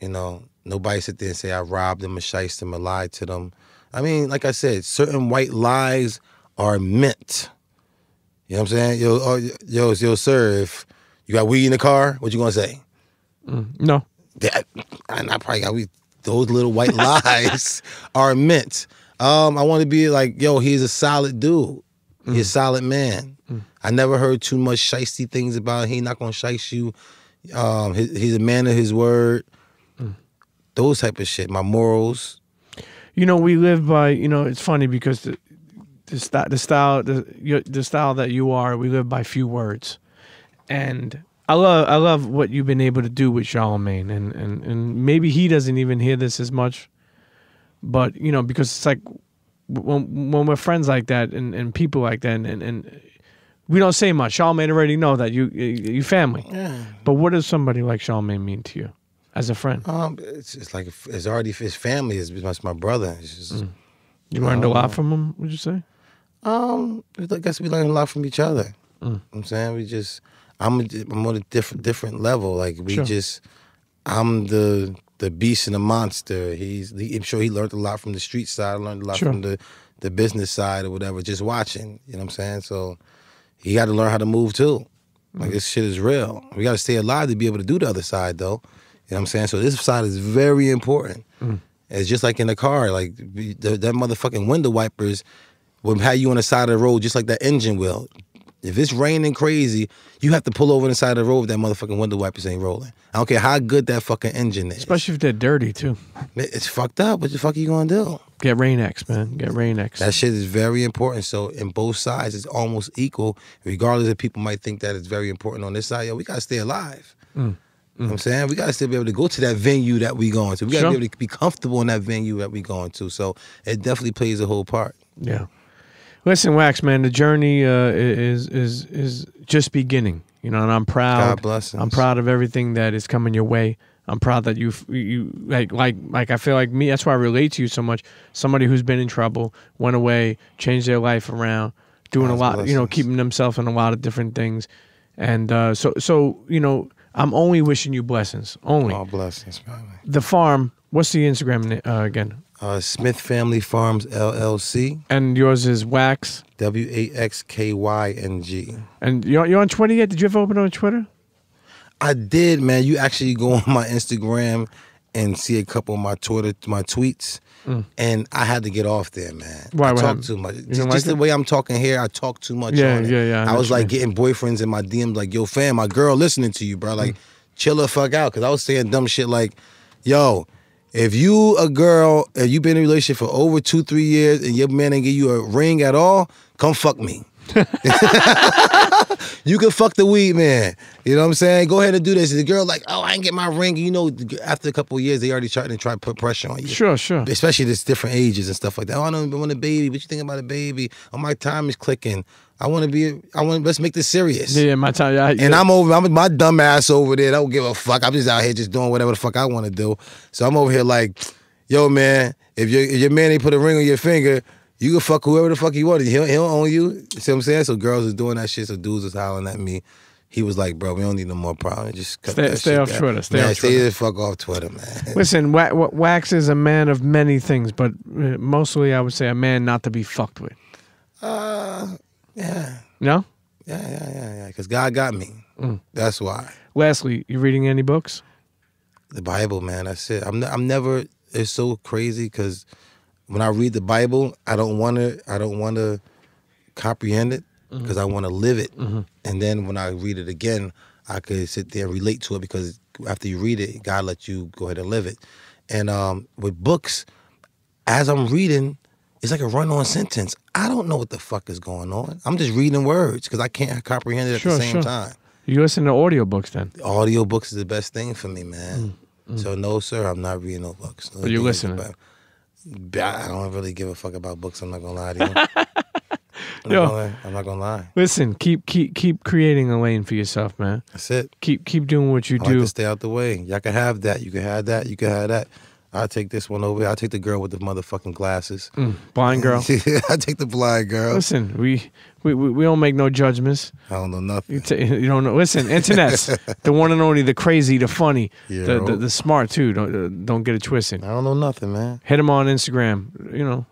C: You know, nobody sit there and say I robbed them or shiced them or lied to them. I mean, like I said, certain white lies are meant. You know what I'm saying? Yo, sir, if you got weed in the car, what you gonna say?
B: No.
C: And I probably got weed. Those little white lies are meant. I want to be like, yo, he's a solid dude. He's a solid man. I never heard too much shicey things about him. He not gonna shice you. He's a man of his word. Those type of shit. My morals.
B: You know, we live by. You know, it's funny because the style that you are, we live by few words, and I love what you've been able to do with Charlamagne, and maybe he doesn't even hear this as much, but you know, because it's like when we're friends like that and people like that, and we don't say much. Charlamagne already know that you family, but what does somebody like Charlamagne mean to you as a friend?
C: It's like it's already his family. It's my brother. It's just,
B: you learned a lot from him. Would you say?
C: I guess we learned a lot from each other. You know what I'm saying I'm on a different level. Like I'm the beast and the monster. I'm sure he learned a lot from the street side. I learned a lot from the business side or whatever. Just watching, you know what I'm saying. So he got to learn how to move too. Like this shit is real. We got to stay alive to be able to do the other side though. You know what I'm saying. So this side is very important. It's just like in the car. Like that motherfucking window wipers will have you on the side of the road just like that engine will. If it's raining crazy, you have to pull over on the side of the road if that motherfucking window wipers ain't rolling. I don't care how good that fucking engine is.
B: Especially if they're dirty, too.
C: It's fucked up. What the fuck are you gonna do?
B: Get Rain-X, man. Get Rain-X.
C: That shit is very important. So in both sides, it's almost equal. Regardless if people might think that it's very important on this side, yo, we gotta stay alive. You know what I'm saying? We gotta still be able to go to that venue that we going to. We gotta be able to be comfortable in that venue that we going to. So it definitely plays a whole part.
B: Yeah. Listen, Wax, man, the journey is just beginning, you know, and I'm proud.
C: God bless us.
B: I'm proud of everything that is coming your way. I'm proud that you like I feel like me. That's why I relate to you so much. Somebody who's been in trouble, went away, changed their life around, doing a lot, you know, keeping themselves in a lot of different things, and so you know, I'm only wishing you blessings. Only
C: all blessings, man.
B: The farm. What's the Instagram again?
C: Smith Family Farms LLC.
B: And yours is Wax?
C: WAXKYNG.
B: And you're on Twitter yet? Did you ever open on Twitter?
C: I did, man. You actually go on my Instagram and see a couple of my tweets. And I had to get off there, man.
B: Why?
C: I talk too much. Just the way I'm talking here, I talk too much on it.
B: Yeah.
C: I was like getting boyfriends in my DMs like, yo, fam, my girl listening to you, bro. Like, chill the fuck out. Because I was saying dumb shit like, yo, if you a girl, if you been in a relationship for over 2-3 years and your man ain't give you a ring at all, come fuck me. You can fuck the weed man. You know what I'm saying? Go ahead and do this. And the girl like, oh, I ain't get my ring. You know, after a couple of years, they already try to put pressure on you.
B: Sure.
C: Especially this different ages and stuff like that. Oh, I don't want a baby. What you think about a baby? Oh, my time is clicking. Let's make this serious.
B: Yeah, my time.
C: And I'm my dumb ass over there. I don't give a fuck. I'm just out here just doing whatever the fuck I want to do. So I'm over here like, yo, man, if your man ain't put a ring on your finger, you can fuck whoever the fuck you want. He don't own you. You see what I'm saying? So girls is doing that shit. So dudes was howling at me. He was like, bro, we don't need no more problems. Just cut that
B: stay
C: shit
B: off
C: down.
B: Twitter.
C: Stay the fuck off Twitter, man.
B: Listen, Wax is a man of many things, but mostly I would say a man not to be fucked with.
C: Yeah.
B: No?
C: Yeah. Because God got me. That's why.
B: Lastly, you reading any books?
C: The Bible, man. That's it. I'm never. It's so crazy because when I read the Bible, I don't want to comprehend it because I want to live it. And then when I read it again, I could sit there and relate to it because after you read it, God lets you go ahead and live it. And with books, as I'm reading, it's like a run-on sentence. I don't know what the fuck is going on. I'm just reading words because I can't comprehend it at the same time. You
B: listen to audiobooks then?
C: Audiobooks is the best thing for me, man. So no, sir, I'm not reading no books.
B: But you're listening.
C: I don't really give a fuck about books. I'm not gonna lie to you. I'm not gonna lie.
B: Listen, keep creating a lane for yourself, man.
C: That's it.
B: Keep doing what you do.
C: Like to stay out the way. Y'all can have that. You can have that. You can have that. I take this one over. I take the girl with the motherfucking glasses.
B: Blind girl.
C: I take the blind girl.
B: Listen, we don't make no judgments.
C: I don't know nothing.
B: You don't know. Listen, internets, the one and only, the crazy, the funny,
C: Yeah,
B: the smart too. Don't get it twisted.
C: I don't know nothing, man.
B: Hit him on Instagram. You know,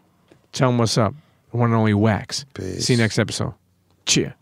B: tell him what's up. The one and only Wax.
C: Peace.
B: See you next episode. Cheer.